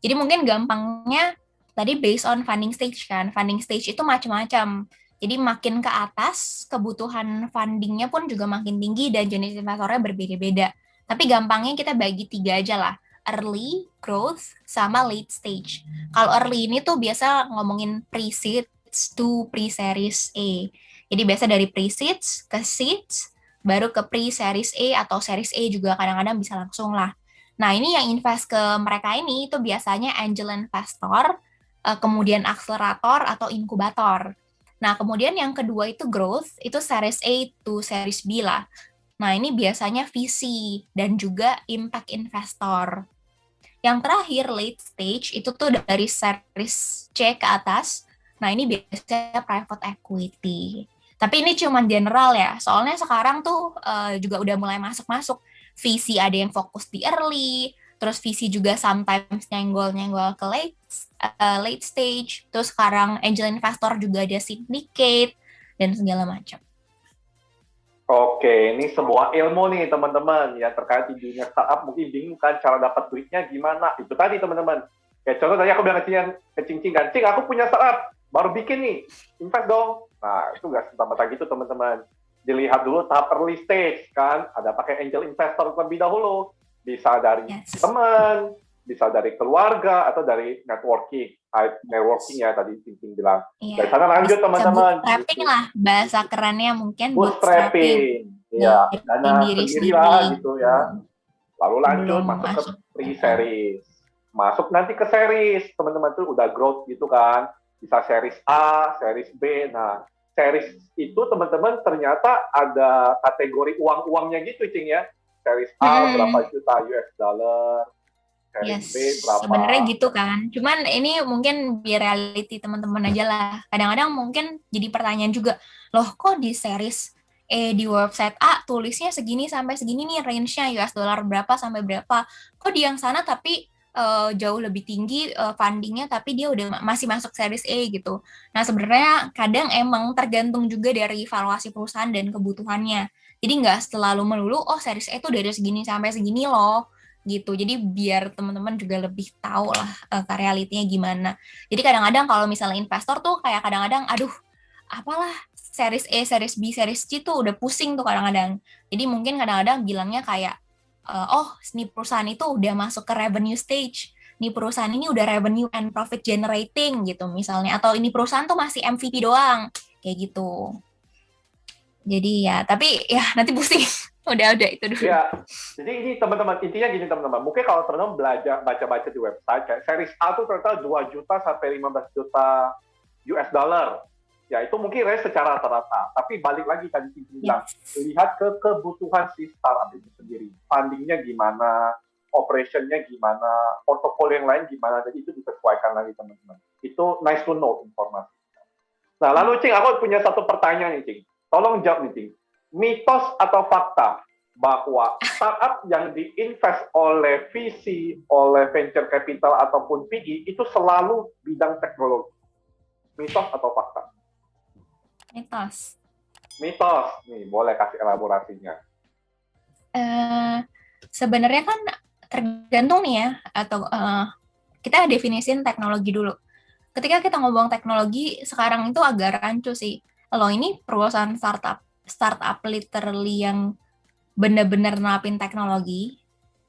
Jadi mungkin gampangnya, tadi based on funding stage kan, funding stage itu macam-macam. Jadi makin ke atas, kebutuhan fundingnya pun juga makin tinggi dan jenis investornya berbeda-beda. Tapi gampangnya kita bagi 3 aja lah. Early, growth, sama late stage. Kalau early ini tuh biasa ngomongin pre-seeds to pre-series A. Jadi biasa dari pre-seeds ke seeds, baru ke pre-series A atau series A juga kadang-kadang bisa langsung lah. Nah, ini yang invest ke mereka ini itu biasanya angel investor, kemudian akselerator atau inkubator. Nah, kemudian yang kedua itu growth, itu series A to series B lah. Nah, ini biasanya VC dan juga impact investor. Yang terakhir, late stage, itu tuh dari series C ke atas. Nah, ini biasanya private equity. Tapi ini cuma general ya, soalnya sekarang tuh juga udah mulai masuk-masuk. VC ada yang fokus di early, terus VC juga sometimes nyenggol-nyenggol ke late stage, terus sekarang angel investor juga ada syndicate, dan segala macam. Oke, ini sebuah ilmu nih teman-teman yang terkait di dunia startup. Mungkin bingung kan cara dapat duitnya gimana. Itu tadi teman-teman. Kayak contoh tadi aku bilang ke Cing kan, Cing aku punya startup, baru bikin nih, invest dong. Nah itu nggak semata-mata gitu teman-teman. Dilihat dulu tahap early stage kan, ada pakai angel investor terlebih dahulu. Bisa dari teman, bisa dari keluarga, atau dari networking. Networking ya tadi Cing bilang. Iya, Dari sana lanjut teman-teman. bootstrapping lah bahasa kerennya, mungkin bootstrapping Bootstrapping, ya dari dana diri sendiri sendiri lah gitu ya. Lalu lanjut sebelum masuk ke masuk. pre-series, masuk nanti ke series, teman-teman tuh udah growth gitu kan, bisa series A, series B. Nah, series itu teman-teman ternyata ada kategori uang-uangnya gitu, Cing ya. Series A berapa juta US dollar, series Yes, B berapa. sebenarnya gitu kan. Cuman ini mungkin biar reality teman-teman aja lah. Kadang-kadang mungkin jadi pertanyaan juga, loh kok di series di website A tulisnya segini sampai segini nih range-nya US dollar berapa sampai berapa. Kok di yang sana tapi jauh lebih tinggi fundingnya tapi dia udah masih masuk series A gitu. Nah sebenarnya kadang emang tergantung juga dari valuasi perusahaan dan kebutuhannya. Jadi nggak selalu melulu, oh series A itu dari segini sampai segini loh gitu. Jadi biar teman-teman juga lebih tahu lah realitinya gimana. Jadi kadang-kadang kalau misalnya investor tuh kayak kadang-kadang aduh apalah series A, series B, series C tuh udah pusing tuh kadang-kadang. Jadi mungkin kadang-kadang bilangnya kayak oh, ini perusahaan itu udah masuk ke revenue stage. Ini perusahaan ini udah revenue and profit generating gitu misalnya, atau ini perusahaan tuh masih MVP doang kayak gitu. Jadi ya, tapi ya nanti pusing. Udah itu dulu. Ya, jadi ini teman-teman, intinya gini teman-teman, mungkin kalau teman-teman belajar baca-baca di website, kayak series A itu ternyata 2 juta sampai 15 juta US dollar. Ya, itu mungkin range secara rata-rata. Tapi balik lagi tadi Cici bilang, lihat ke kebutuhan si startup itu sendiri. Fundingnya gimana, operationnya gimana, portofolio yang lain gimana, jadi itu disesuaikan lagi teman-teman. Itu nice to know informasi. Nah, lalu Cing, aku punya satu pertanyaan nih, Cing. Tolong jawab nih, Cing. Mitos atau fakta bahwa startup yang diinvest oleh VC, oleh venture capital ataupun PE itu selalu bidang teknologi? Mitos atau fakta? Mitos. Mitos. Nih, boleh kasih elaborasinya. Sebenarnya kan tergantung nih ya, atau kita definisin teknologi dulu. Ketika kita ngomong teknologi, sekarang itu agak rancu sih. Lo ini perusahaan startup literally yang benar-benar nerapin teknologi,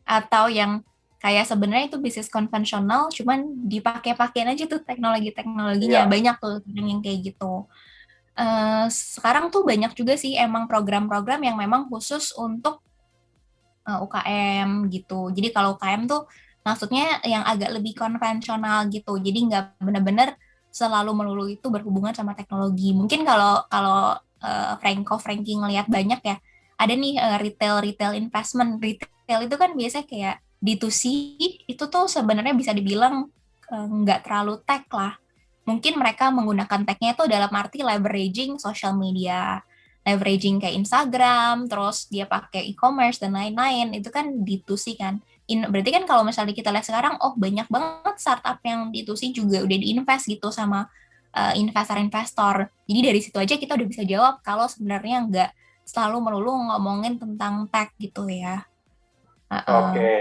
atau yang kayak sebenarnya itu bisnis konvensional, cuman dipakai-pakein aja tuh teknologi-teknologinya. Iya. Banyak tuh yang kayak gitu. Sekarang tuh banyak juga sih emang program-program yang memang khusus untuk UKM gitu. Jadi kalau UKM tuh maksudnya yang agak lebih konvensional gitu. Jadi nggak benar-benar selalu melulu itu berhubungan sama teknologi. Mungkin kalau kalau Frankie ngelihat banyak ya, ada nih retail investment. Retail itu kan biasanya kayak D2C, itu tuh sebenarnya bisa dibilang nggak terlalu tech lah. Mungkin mereka menggunakan tech-nya itu dalam arti leveraging social media, leveraging kayak Instagram, terus dia pakai e-commerce dan lain-lain, itu kan D2C kan. Berarti kan kalau misalnya kita lihat sekarang, oh banyak banget startup yang D2C juga udah diinvest gitu sama investor-investor. Jadi dari situ aja kita udah bisa jawab kalau sebenarnya nggak selalu melulu ngomongin tentang tech gitu ya. Oke,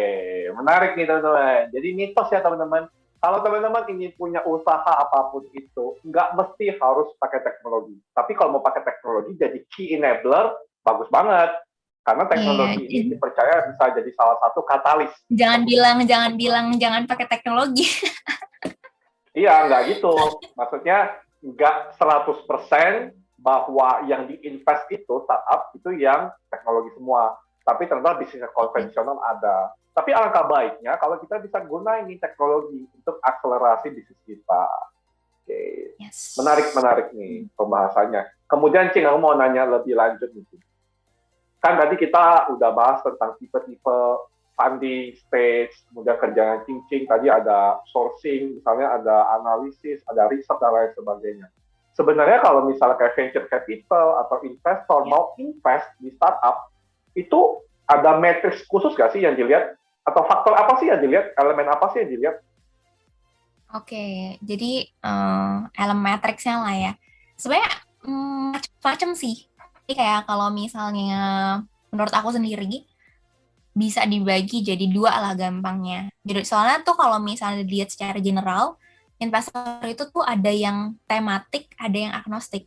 menarik nih teman-teman. Jadi mitos ya teman-teman. Kalau teman-teman ingin punya usaha apapun itu, nggak mesti harus pakai teknologi. Tapi kalau mau pakai teknologi jadi key enabler, bagus banget. Karena teknologi ini dipercaya bisa jadi salah satu katalis. Jangan bilang jangan pakai teknologi. Iya, nggak gitu. Maksudnya nggak 100% bahwa yang diinvest itu startup itu yang teknologi semua. Tapi ternyata bisnis konvensional ada. Tapi alangkah baiknya kalau kita bisa gunain ini teknologi untuk akselerasi bisnis kita. Oke. Menarik nih pembahasannya. Kemudian Cing, aku mau nanya lebih lanjut nih. kan tadi kita udah bahas tentang tipe-tipe funding stage, kemudian kerjaan cincin, tadi ada sourcing, misalnya ada analisis, ada riset, dan lain sebagainya. Sebenarnya kalau misalnya kayak venture capital atau investor mau invest di startup, itu ada matriks khusus nggak sih yang dilihat? Atau faktor apa sih yang dilihat? Elemen apa sih yang dilihat? Oke, jadi elemen matriksnya lah ya. Sebenarnya macam-macam sih. Jadi kayak kalau misalnya menurut aku sendiri bisa dibagi jadi dua lah gampangnya. Jadi soalnya tuh kalau misalnya dilihat secara general, investor itu tuh ada yang tematik, ada yang agnostik.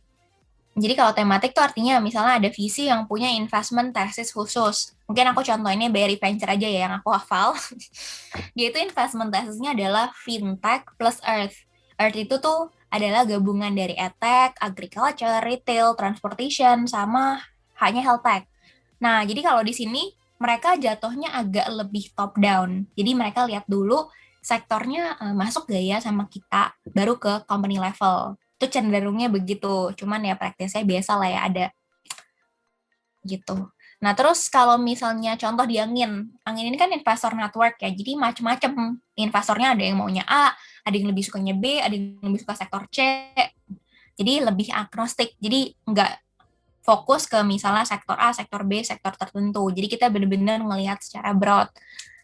Jadi kalau tematik tuh artinya misalnya ada visi yang punya investment thesis khusus. Mungkin aku contohnya BRI Venture aja ya yang aku hafal. Dia itu investment thesisnya adalah fintech plus earth. Earth itu tuh adalah gabungan dari edtech, agriculture, retail, transportation, sama hanya health tech. Nah, jadi kalau di sini mereka jatuhnya agak lebih top down. Jadi mereka lihat dulu sektornya masuk gak ya sama kita, baru ke company level. Itu cenderungnya begitu. Cuman ya praktisnya biasa lah ya ada gitu. Nah, terus kalau misalnya contoh di Angin, Angin ini kan investor network ya, jadi macam-macam investornya ada yang maunya A, ada yang lebih sukanya B, ada yang lebih suka sektor C, jadi lebih agnostik, jadi nggak fokus ke misalnya sektor A, sektor B, sektor tertentu. Jadi kita benar-benar melihat secara broad.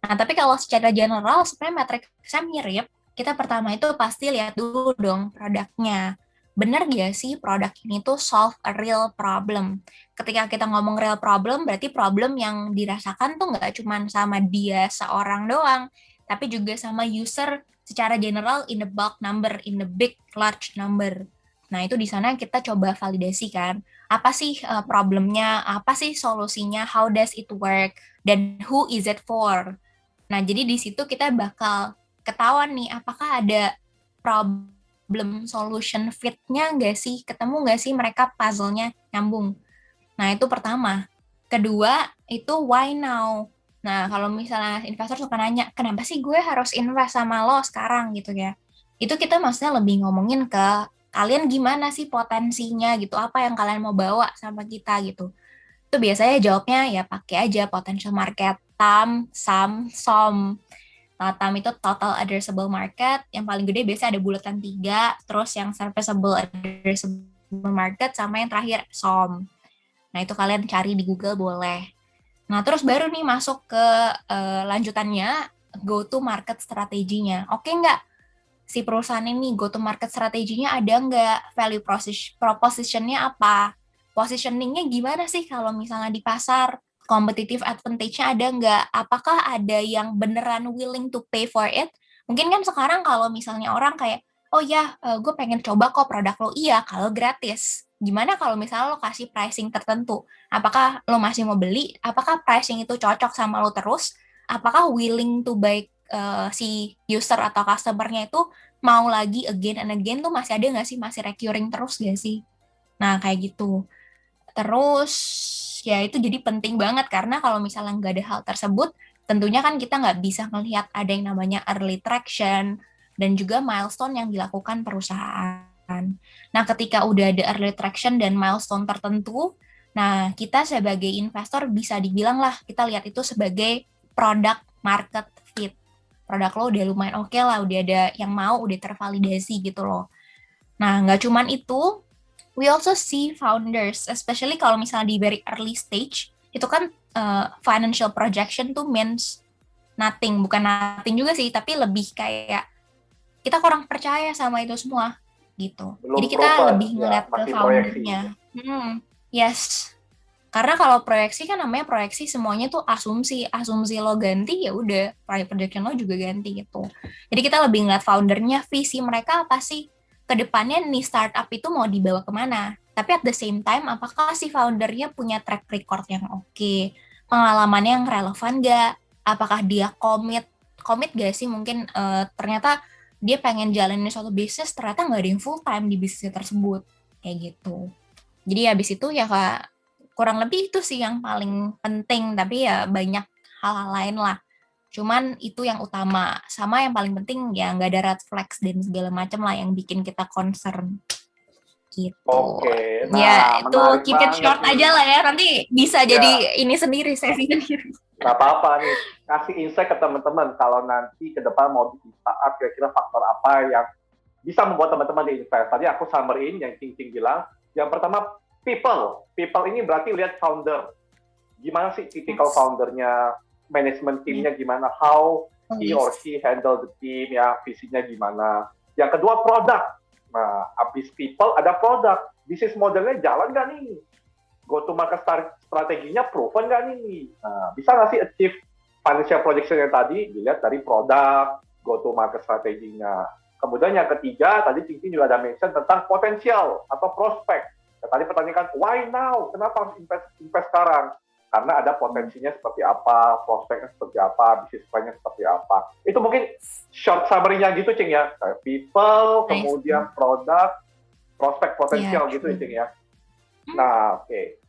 Nah, tapi kalau secara general sebenarnya matriksnya mirip. Kita pertama itu pasti lihat dulu dong produknya. Benar gak sih produk ini tuh solve a real problem? Ketika kita ngomong real problem, berarti problem yang dirasakan tuh nggak cuma sama dia seorang doang, tapi juga sama user secara general in the bulk number, in the big large number. Nah, itu di sana kita coba validasikan apa sih problemnya, apa sih solusinya, how does it work, dan who is it for. Nah, jadi di situ kita bakal ketahuan nih, apakah ada problem solution fit-nya nggak sih, ketemu nggak sih mereka puzzle-nya nyambung. Nah, itu pertama. Kedua, itu why now. Nah, kalau misalnya investor suka nanya, kenapa sih gue harus invest sama lo sekarang gitu ya. Itu kita maksudnya lebih ngomongin ke kalian gimana sih potensinya gitu, apa yang kalian mau bawa sama kita gitu. Itu biasanya jawabnya ya pakai aja potential market, TAM, SAM, SOM. Nah, TAM itu total addressable market, yang paling gede biasanya ada bulatan 3, terus yang serviceable addressable market, sama yang terakhir SOM. Nah, itu kalian cari di Google boleh. Nah, terus baru nih masuk ke lanjutannya, go to market strateginya. Oke nggak? Si perusahaan ini go to market strateginya ada nggak? Value propositionnya apa? Positioningnya gimana sih kalau misalnya di pasar? Competitive advantage-nya ada nggak? Apakah ada yang beneran willing to pay for it? Mungkin kan sekarang kalau misalnya orang kayak, oh ya, gue pengen coba kok produk lo. Iya, kalau gratis. Gimana kalau misalnya lo kasih pricing tertentu? Apakah lo masih mau beli? Apakah pricing itu cocok sama lo terus? Apakah willing to buy si user atau customer-nya itu mau lagi again and again tuh masih ada nggak sih? Masih recurring terus nggak sih? Nah, kayak gitu. Terus ya itu jadi penting banget karena kalau misalnya nggak ada hal tersebut, tentunya kan kita nggak bisa melihat ada yang namanya early traction dan juga milestone yang dilakukan perusahaan. Nah, ketika udah ada early traction dan milestone tertentu, nah kita sebagai investor bisa dibilang lah kita lihat itu sebagai product market fit. Produk lo udah lumayan oke lah, udah ada yang mau, udah tervalidasi gitu loh. Nah, nggak cuman itu, we also see founders, especially kalau misalnya di very early stage, itu kan financial projection tuh means nothing, bukan nothing juga sih, tapi lebih kayak kita kurang percaya sama itu semua gitu. Belum Jadi kita proven, lebih ya, ngeliat ke masih proyeksi. foundernya. Yes, karena kalau proyeksi kan namanya proyeksi semuanya tuh asumsi, asumsi lo ganti ya udah projection lo juga ganti gitu. Jadi kita lebih ngeliat foundernya, visi mereka apa sih ke depannya nih startup itu mau dibawa kemana. Tapi at the same time, apakah si foundernya punya track record yang oke, pengalamannya yang relevan gak, apakah dia komit gak sih mungkin ternyata dia pengen jalanin suatu bisnis, ternyata nggak ada yang full time di bisnis tersebut, kayak gitu. Jadi habis itu ya Kak, kurang lebih itu sih yang paling penting, tapi ya banyak hal-hal lain lah. Cuman itu yang utama. Sama yang paling penting ya nggak ada red flags dan segala macam lah yang bikin kita concern. gitu. Oke, Ya, nah itu menarik keep it banget short nih. aja lah ya. Nanti bisa Ya, jadi ini sendiri, sesi sendiri. nggak apa-apa nih. Kasih insight ke teman-teman kalau nanti ke depan mau bikin startup, kira-kira faktor apa yang bisa membuat teman-teman diinvest. Tadi aku summarin yang Cing bilang. Yang pertama, people. People ini berarti lihat founder. Gimana sih typical Yes. foundernya, manajemen Yeah. timnya gimana, how he or Please. she handle the team, ya visinya gimana. Yang kedua, produk. Nah, habis people ada produk. Bisnis modelnya jalan nggak nih? Go to market strateginya proven nggak nih? Nah, bisa nggak sih achieve financial projection yang tadi dilihat dari produk, go to market strateginya. Kemudian yang ketiga, tadi Cincin juga ada mention tentang potensial atau prospek. Ya, tadi pertanyaan, why now? Kenapa harus invest sekarang? Karena ada potensinya seperti apa, prospeknya seperti apa, bisnis plan-nya seperti apa. Itu mungkin short summary-nya gitu, Cing ya. Kayak people, Nice. kemudian produk, prospek potensial Yeah, gitu, true. Cing ya. Nah, oke.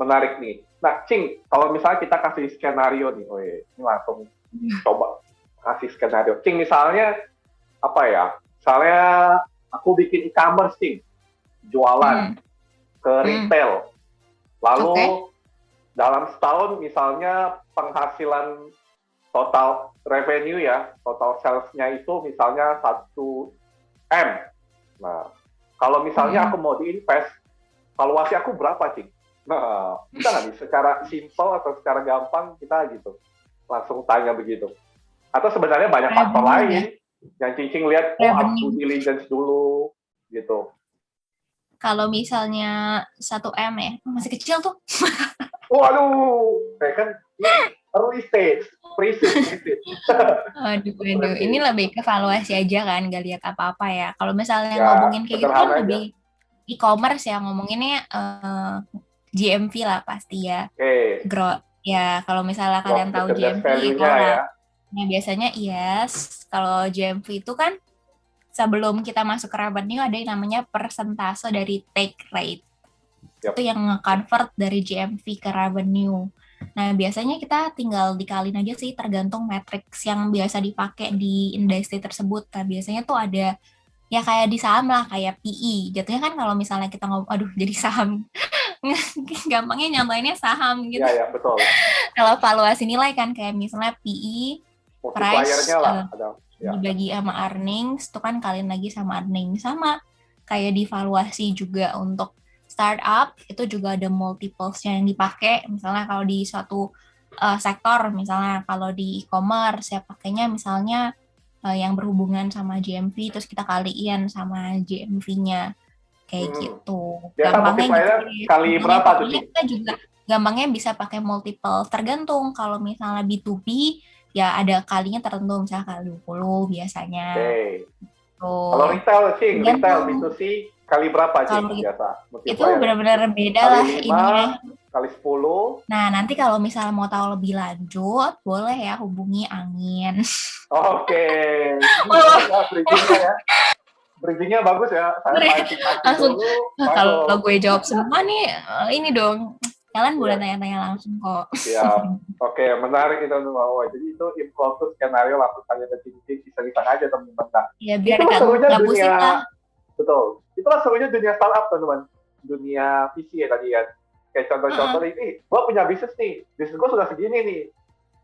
Menarik nih. Nah, Cing, kalau misalnya kita kasih skenario nih, ini langsung coba kasih skenario. Cing, misalnya apa ya? Misalnya aku bikin e-commerce, Cing, jualan ke retail. Lalu Oke. dalam setahun misalnya penghasilan total revenue ya, total sales-nya itu misalnya 1 M. Nah, kalau misalnya aku mau diinvest, valuasi aku berapa, Cing? Nah, bisa nggak nih secara simple atau secara gampang kita gitu langsung tanya begitu? Atau sebenarnya banyak faktor Revenue ya. lain yang Cincin lihat, harus due Revenue. diligence dulu gitu. Kalau misalnya 1 M ya, masih kecil tuh. Waduh, saya kan ini early stage, pre-seed. Aduh, ini lebih ke valuasi aja kan, nggak lihat apa-apa ya. Kalau misalnya Ya, ngomongin kayak gitu kan sederhana aja. lebih e-commerce ya, ngomonginnya GMV lah pasti ya. Oke, Growth. Ya, kalau misalnya gross kalian tahu merchandise GMV, value-nya tahu ya. lah. Nah, biasanya yes, kalau GMV itu kan sebelum kita masuk ke revenue ada yang namanya persentase dari take rate. Yap. Itu yang nge-convert dari GMV ke revenue. Nah, biasanya kita tinggal dikalin aja sih tergantung matriks yang biasa dipakai di industri tersebut. Nah, biasanya tuh ada ya kayak di saham lah, kayak PE. Jatuhnya kan kalau misalnya kita ngomong, aduh jadi saham. Gampangnya nyampeinnya saham gitu. Ya, ya, betul. Kalau valuasi nilai kan kayak misalnya PE, Multiplier-nya price lah ada. Ya. dibagi sama earnings, itu kan kalian lagi sama earnings. Sama kayak di valuasi juga untuk startup, itu juga ada multiples-nya yang dipakai. Misalnya kalau di suatu sektor, misalnya kalau di e-commerce, ya pakainya misalnya yang berhubungan sama GMV, terus kita kaliin sama GMV-nya. Kayak gitu. Biasa Gampangnya gitu multiplier sih. kali Gampangnya berapa tuh, pokoknya Cing? kita juga gampangnya bisa pakai multiple. Tergantung kalau misalnya B2B ya ada kalinya tertentu misalnya kali 20 biasanya. Oke. Kalau Tuh. retail, Cing, retail Tergantung. B2C kali berapa, Cing? Kalau Biasa itu multiplier. benar-benar beda Kali lah 5, ininya. kali 10. Nah, nanti kalau misalnya mau tahu lebih lanjut, boleh ya hubungi Angin. Oke. Ini Oh, bagus ya bridging-nya ya. Bridging-nya bagus ya. Saya pancing-pancing langsung dulu, kalau baru. gue jawab semua nih ini dong. Kalian boleh Ya. tanya-tanya langsung kok. Siap. Oke, menarik itu teman-teman. Jadi itu impromptu skenario langsung tanya ke Cincin, iseng-iseng aja teman-teman. Nah, Ya biar itulah serunya nggak dunia, pusing lah. betul. Itulah serunya dunia startup teman-teman. Dunia VC ya tadi ya. Kayak contoh-contoh ini, gue punya bisnis nih. Bisnis gue sudah segini nih.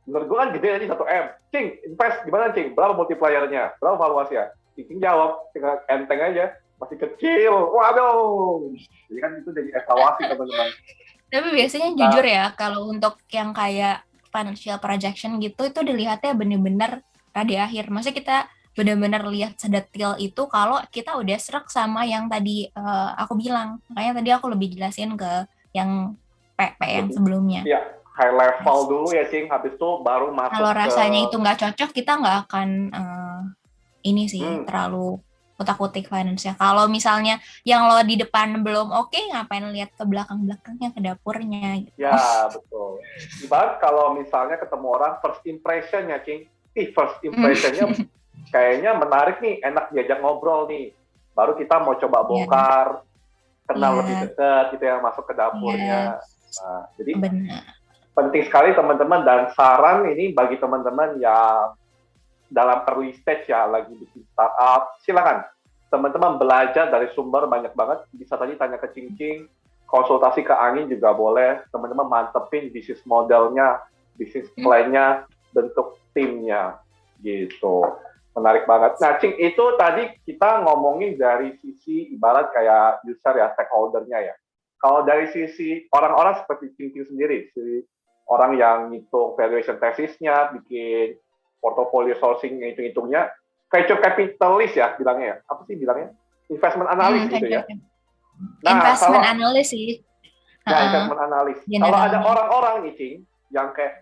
Menurut gue kan gede nih 1 M. Cing, invest gimana Cing? Berapa multipliernya? Berapa valuasinya? Cing jawab, tinggal enteng aja. Masih kecil. Waduh. Jadi kan itu jadi evaluasi teman-teman. Tapi biasanya jujur ya, kalau untuk yang kayak financial projection gitu, itu dilihatnya bener-bener di akhir. Maksudnya kita bener-bener lihat sedetil itu kalau kita udah serak sama yang tadi aku bilang. Makanya tadi aku lebih jelasin ke yang PP yang sebelumnya. Iya, high level dulu ya, Cing. Habis itu baru masuk kalau ke... rasanya itu nggak cocok, kita nggak akan ini sih terlalu utak-utik finance-nya. Kalau misalnya yang lo di depan belum oke, ngapain lihat ke belakang-belakangnya, ke dapurnya gitu. Ya, betul. Ibarat kalau misalnya ketemu orang, first impression-nya, Cing. First impression-nya kayaknya menarik nih, enak diajak ngobrol nih. Baru kita mau coba bongkar, kenal lebih dekat gitu ya, masuk ke dapurnya. Nah, jadi penting sekali teman-teman, dan saran ini bagi teman-teman yang dalam early stage ya, lagi bikin startup, silakan teman-teman belajar dari sumber banyak banget. Bisa tadi tanya ke Cincin, konsultasi ke Angin juga boleh. Teman-teman mantepin bisnis modelnya, bisnis plan-nya, bentuk timnya, gitu. Menarik banget. Nah, Cing, itu tadi kita ngomongin dari sisi ibarat kayak user ya, stakeholder-nya ya. Kalau dari sisi orang-orang seperti Cincin sendiri, si orang yang ngitung valuation tesisnya, bikin portfolio sourcing, hitung-hitungnya, venture capitalist ya bilangnya ya. Apa sih bilangnya? Investment analyst gitu ya. Nah, investment kalau analyst sih. ya investment analyst. Kalau ada orang-orang nih, Cing, yang kayak,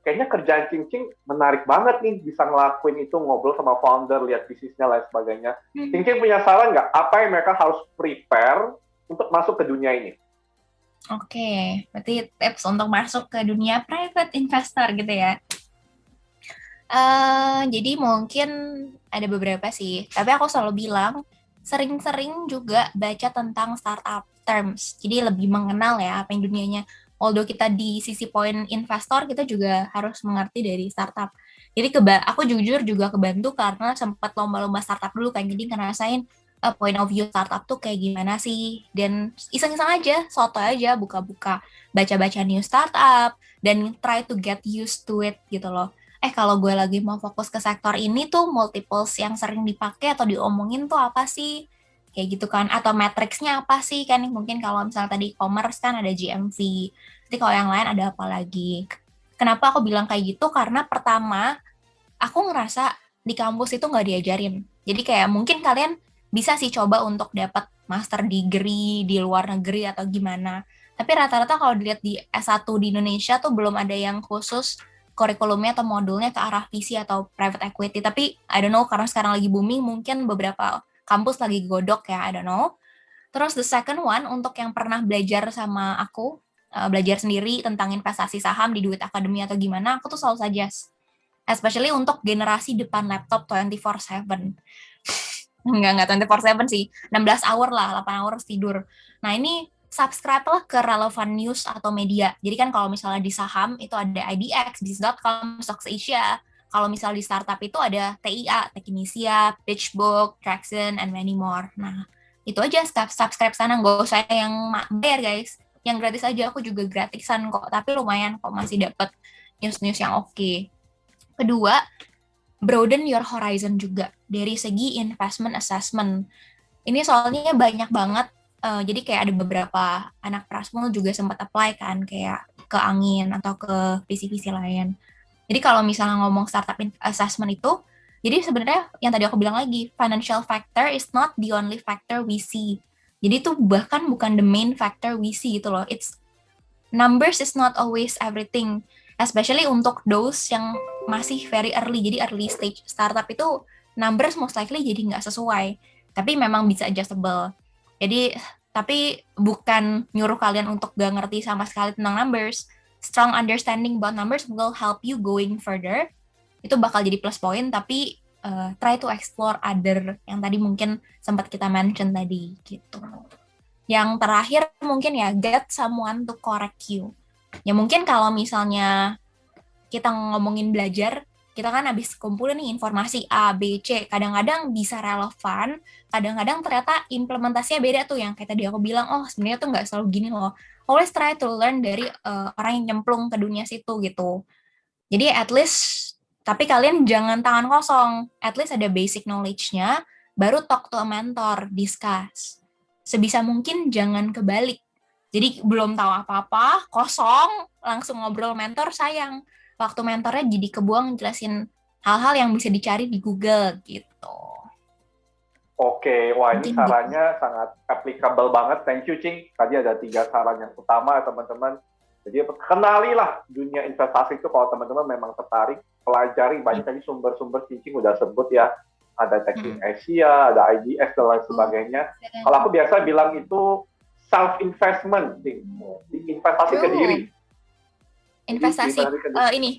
kayaknya kerjaan Cing menarik banget nih, bisa ngelakuin itu, ngobrol sama founder, lihat bisnisnya, lain sebagainya. Cing punya saran nggak? Apa yang mereka harus prepare untuk masuk ke dunia ini? Oke, berarti tips untuk masuk ke dunia private investor gitu ya. Jadi mungkin ada beberapa sih, tapi aku selalu bilang sering-sering juga baca tentang startup terms. Jadi lebih mengenal ya apa yang dunianya. Although kita di sisi poin investor, kita juga harus mengerti dari startup. Jadi aku jujur juga kebantu karena sempat lomba-lomba startup dulu kan, jadi ngerasain point of view startup tuh kayak gimana sih. Dan iseng-iseng aja, soto aja, buka-buka, baca-baca new startup, dan try to get used to it gitu loh. Kalau gue lagi mau fokus ke sektor ini tuh multiples yang sering dipakai atau diomongin tuh apa sih? Kayak gitu kan. Atau matriksnya apa sih? Kan mungkin kalau misalnya tadi e-commerce kan ada GMV. Jadi kalau yang lain ada apa lagi? Kenapa aku bilang kayak gitu? Karena pertama, aku ngerasa di kampus itu nggak diajarin. Jadi kayak mungkin kalian bisa sih coba untuk dapat master degree di luar negeri atau gimana. Tapi rata-rata kalau dilihat di S1 di Indonesia tuh belum ada yang khusus kurikulumnya atau modulnya ke arah VC atau private equity. Tapi I don't know, karena sekarang lagi booming, mungkin beberapa kampus lagi godok ya, I don't know. Terus the second one, untuk yang pernah belajar sama aku, belajar sendiri tentang investasi saham di Duit Academy atau gimana, aku tuh selalu suggest. Especially untuk generasi depan laptop 24/7. Enggak 24/7 sih, 16 hour lah, 8 hour tidur. Nah ini subscribe lah ke relevan news atau media. Jadi kan kalau misalnya di saham itu ada IDX, Biz.com, Stocks Asia. Kalau misalnya di startup itu ada TIA, Tekinisia, PitchBook, Traction, and many more. Nah, itu aja subscribe sana, nggak usah yang bayar guys. Yang gratis aja, aku juga gratisan kok, tapi lumayan kok masih dapat news-news yang oke. Kedua, broaden your horizon juga dari segi investment assessment. Ini soalnya banyak banget, jadi kayak ada beberapa anak Prasmul juga sempat apply kan, kayak ke Angin atau ke visi-visi lain. Jadi kalau misalnya ngomong startup assessment itu, jadi sebenarnya yang tadi aku bilang lagi, financial factor is not the only factor we see. Jadi itu bahkan bukan the main factor we see gitu loh. It's numbers is not always everything, especially untuk those yang masih very early, jadi early stage startup itu numbers most likely jadi nggak sesuai, tapi memang bisa adjustable. Jadi tapi bukan nyuruh kalian untuk gak ngerti sama sekali tentang numbers. Strong understanding about numbers will help you going further. Itu bakal jadi plus point, tapi try to explore other yang tadi mungkin sempat kita mention tadi gitu. Yang terakhir mungkin ya, get someone to correct you. Ya mungkin kalau misalnya kita ngomongin belajar, kita kan habis kumpulin nih informasi A, B, C. Kadang-kadang bisa relevan, kadang-kadang ternyata implementasinya beda tuh. Yang kayak tadi aku bilang, oh sebenarnya tuh nggak selalu gini loh. Always try to learn dari orang yang nyemplung ke dunia situ gitu. Jadi at least, tapi kalian jangan tangan kosong. At least ada basic knowledge-nya, baru talk to a mentor, discuss. Sebisa mungkin jangan kebalik. Jadi belum tahu apa-apa, kosong, langsung ngobrol mentor, sayang. Waktu mentornya jadi kebuang jelasin hal-hal yang bisa dicari di Google gitu. Oke, wah ini Mungkin sarannya sangat applicable banget. Thank you, Cing. Tadi ada 3 saran yang utama ya teman-teman. Jadi kenalilah dunia investasi itu kalau teman-teman memang tertarik, pelajari banyak tadi sumber-sumber Cing udah sebut ya. Ada Tekin Asia, ada IDS dan lain sebagainya. Kalau aku biasa bilang itu self-investment, investasi ke diri. Investasi ini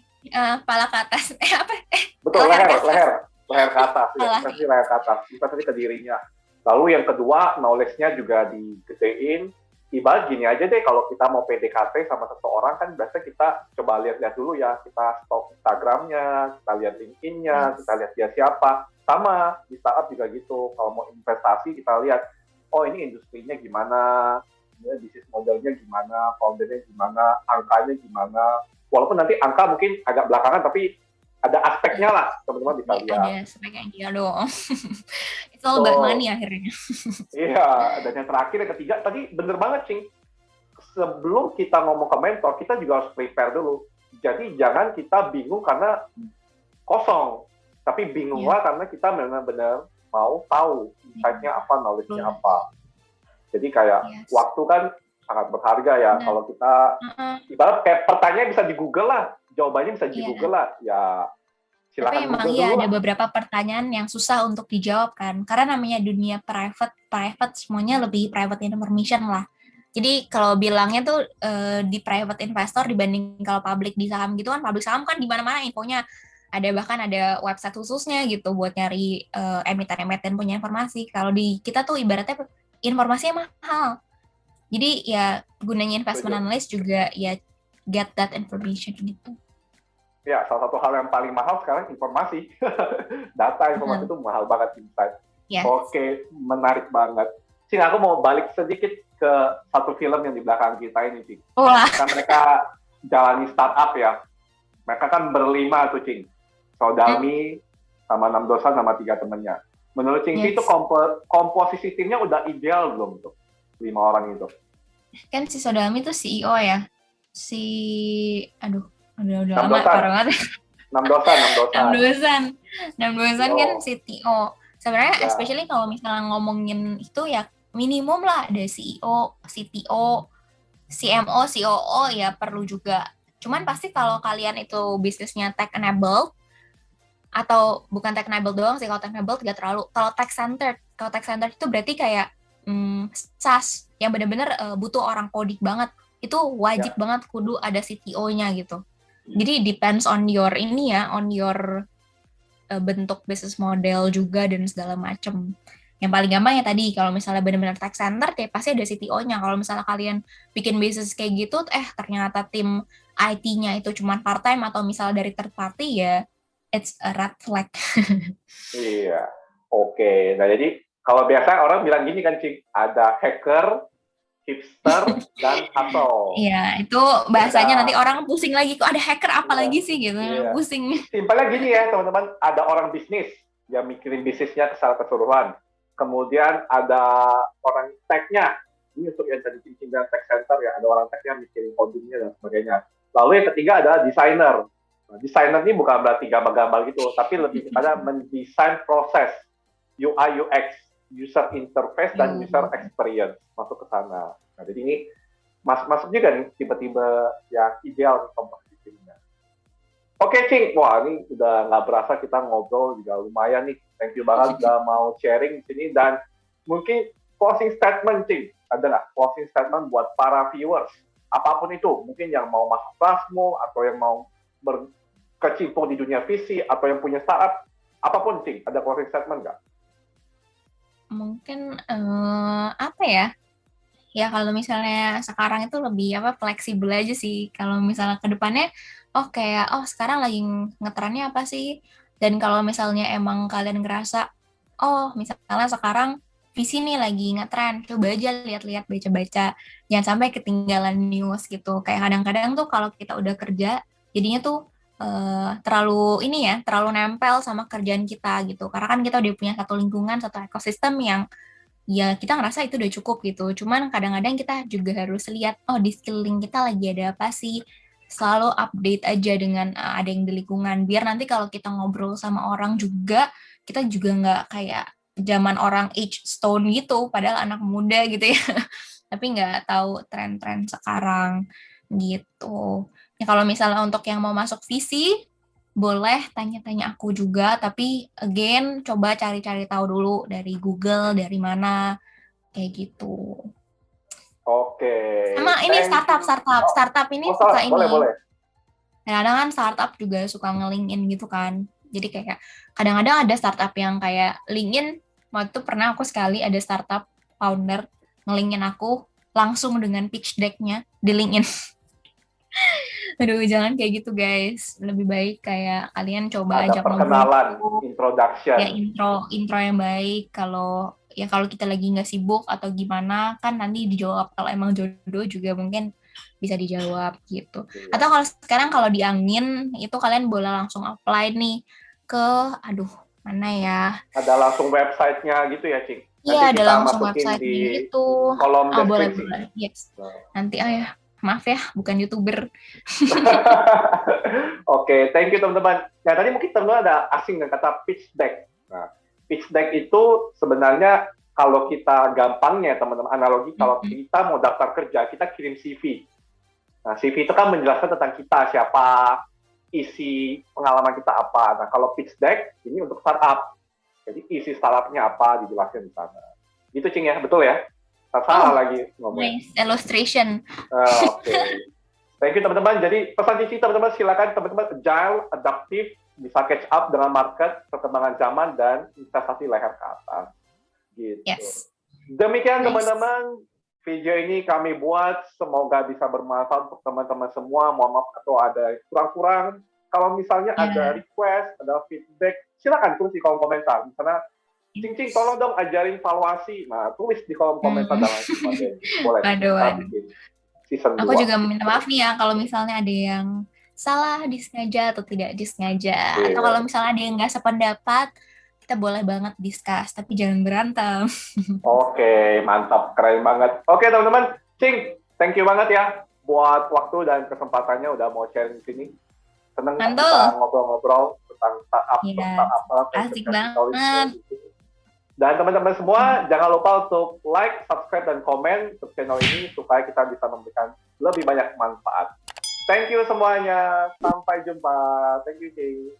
pala ke atas. Apa? Betul, leher ke atas. Investasi leher ke atas. Investasi ke dirinya. Lalu yang kedua, knowledge-nya juga digedein. Ibarat gini aja deh, kalau kita mau PDKT sama seseorang kan biasanya kita coba lihat-lihat dulu ya. Kita stalk Instagram-nya, kita lihat LinkedIn-nya, kita lihat dia siapa. sama di startup juga gitu. Kalau mau investasi kita lihat, oh ini industrinya gimana, bisnis modelnya gimana, foundernya gimana, angkanya gimana. Walaupun nanti angka mungkin agak belakangan, tapi ada aspeknya lah, teman-teman bisa Ya, lihat. ada speknya dia dong. It's all about So, money akhirnya. iya, dan yang terakhir, yang ketiga, tadi bener banget, Cing. Sebelum kita ngomong ke mentor, kita juga harus prepare dulu. Jadi jangan kita bingung karena kosong, tapi bingunglah karena kita benar-benar mau tahu insight-nya apa, knowledge-nya apa. Jadi kayak waktu kan sangat berharga ya. Kalau kita ibarat kayak pertanyaan bisa di Google lah, jawabannya bisa di Google lah. Ya silakan. Tapi emang iya ada beberapa pertanyaan yang susah untuk dijawab kan, karena namanya dunia private semuanya lebih private information lah. Jadi kalau bilangnya tuh di private investor dibanding kalau public di saham gitu kan, public saham kan di mana-mana infonya. Ada bahkan ada website khususnya gitu buat nyari emiten-emiten punya informasi. Kalau di kita tuh ibaratnya informasinya mahal. Jadi ya gunanya investment analyst juga ya get that information gitu. Ya, salah satu hal yang paling mahal sekarang informasi. Data informasi itu mahal banget insight. Yes. Oke, menarik banget. Cing, aku mau balik sedikit ke satu film yang di belakang kita ini, Cing. Kan mereka jalani startup ya. Mereka kan berlima tuh, Cing. Sodalmi, sama Namdosan, sama 3 temennya. Menurut Cing, itu komposisi timnya udah ideal belum tuh? 5 orang itu. Kan si Sodalmi tuh CEO ya. Udah lama banget. Namdosan kan CTO. Sebenarnya especially kalau misalnya ngomongin itu ya minimum lah ada CEO, CTO, CMO, COO ya perlu juga. Cuman pasti kalau kalian itu bisnisnya tech enabled atau bukan tech enabled doang sih, kalau tech enabled gak terlalu. Kalau tech centered itu berarti kayak SaaS yang benar-benar butuh orang kodik banget. Itu wajib banget kudu ada CTO-nya gitu. Jadi depends on your bentuk business model juga dan segala macem. Yang paling gampang ya tadi, kalau misalnya benar-benar tech center, ya pasti ada CTO-nya. Kalau misalnya kalian bikin bisnis kayak gitu, ternyata tim IT-nya itu cuma part-time atau misalnya dari third party, ya it's a red flag. Iya, oke. Nah jadi kalau biasa orang bilang gini kan, Cing, ada hacker, hipster, dan hustle. Iya, itu bahasanya nanti orang pusing lagi, kok ada hacker apa lagi sih gitu, pusing. Simpelnya gini ya teman-teman, ada orang bisnis yang mikirin bisnisnya secara keseluruhan. Kemudian ada orang tech-nya, ini untuk yang tadi Cing dan tech center ya, ada orang tech-nya mikirin coding-nya dan sebagainya. Lalu yang ketiga ada desainer. Nah, desainer ini bukan berarti gambar-gambar gitu, tapi lebih kepada mendesain proses UI UX, user interface dan user experience masuk ke sana. Nah, jadi ini masuk juga nih tiba-tiba yang ideal komposisinya. Oke, Cing. Wah, ini udah nggak berasa kita ngobrol juga lumayan nih. Thank you banget udah mau sharing di sini dan mungkin closing statement, Cing. Ada nggak closing statement buat para viewers? Apapun itu, mungkin yang mau masuk Prasmo atau yang mau berkecimpung di dunia visi atau yang punya startup, apapun, Cing. Ada closing statement nggak? Mungkin apa ya? Ya kalau misalnya sekarang itu lebih fleksibel aja sih. Kalau misalnya ke depannya sekarang lagi ngetrennya apa sih? Dan kalau misalnya emang kalian ngerasa misalnya sekarang visi nih lagi ngetren, coba aja lihat-lihat, baca-baca. Jangan sampai ketinggalan news gitu. Kayak kadang-kadang tuh kalau kita udah kerja, jadinya tuh terlalu nempel sama kerjaan kita gitu. Karena kan kita udah punya satu lingkungan, satu ekosistem yang ya kita ngerasa itu udah cukup gitu. Cuman kadang-kadang kita juga harus lihat, di sekeliling kita lagi ada apa sih. Selalu update aja dengan ada yang di lingkungan. Biar nanti kalau kita ngobrol sama orang juga, kita juga nggak kayak zaman orang age stone gitu, padahal anak muda gitu ya. Tapi nggak tahu tren-tren sekarang gitu. Ya kalau misalnya untuk yang mau masuk visi, boleh tanya-tanya aku juga, tapi again coba cari-cari tahu dulu dari Google, dari mana, kayak gitu. Oke. Sama ini startup ini suka ini. Boleh. Kadang-kadang kan startup juga suka nge-LinkedIn gitu kan. Jadi kayak kadang-kadang ada startup yang kayak LinkedIn, waktu itu pernah aku sekali ada startup founder nge-LinkedIn aku langsung dengan pitch deck-nya di LinkedIn. Aduh, jangan kayak gitu guys. Lebih baik kayak kalian coba Ada ajak ngobrol perkenalan, dulu. Ya introduction. intro yang baik. Kalau kita lagi nggak sibuk atau gimana kan nanti dijawab. Kalau emang jodoh juga mungkin bisa dijawab gitu. Atau Iya. kalau sekarang kalau di Angin itu kalian boleh langsung apply nih ke, aduh mana ya? Ada langsung websitenya gitu ya, Cing. Iya Nanti ada kita langsung masukin websitenya di gitu. kolom Oh boleh deskripsi. boleh. Yes. Nah. Nanti ya maaf ya bukan YouTuber. Oke, thank you teman-teman. Nah, tadi mungkin teman-teman ada asing dengan kata pitch deck. Nah, pitch deck itu sebenarnya kalau kita gampangnya teman-teman analogi kalau Mm-mm. kita mau daftar kerja, kita kirim CV. Nah, CV itu kan menjelaskan tentang kita, siapa, isi pengalaman kita apa. Nah, kalau pitch deck ini untuk startup. Jadi isi startupnya apa dijelaskan di sana. Gitu Cing ya, betul ya? Tak salah Oh, lagi ngomongnya. nice illustration. Oke. Thank you teman-teman. Jadi pesan sisi teman-teman silakan teman-teman agile, adaptif, bisa catch up dengan market, perkembangan zaman dan investasi leher ke atas. Gitu. Yes. Demikian Nice. teman-teman video ini kami buat, semoga bisa bermanfaat untuk teman-teman semua. Mohon maaf kalau ada kurang-kurang. Kalau misalnya ada request, ada feedback, silakan tulis di kolom komentar. Misalnya, Cing, tolong dong ajarin valuasi. Nah, tulis di kolom komentar dan lain sebagainya. Boleh. Waduh, Kita waduh. bikin season Aku 2. juga minta maaf nih ya kalau misalnya ada yang salah disengaja atau tidak disengaja. Atau kalau Yeah. misalnya ada yang nggak sependapat, kita boleh banget discuss, tapi jangan berantem. Oke, mantap. Keren banget. Oke, teman-teman. Cing, thank you banget ya buat waktu dan kesempatannya udah mau sharing di sini. Seneng Mantul. kita ngobrol-ngobrol tentang startup, Iya, asik banget. Dan teman-teman semua, jangan lupa untuk like, subscribe, dan komen untuk channel ini supaya kita bisa memberikan lebih banyak manfaat. Thank you semuanya. Sampai jumpa. Thank you, Cing.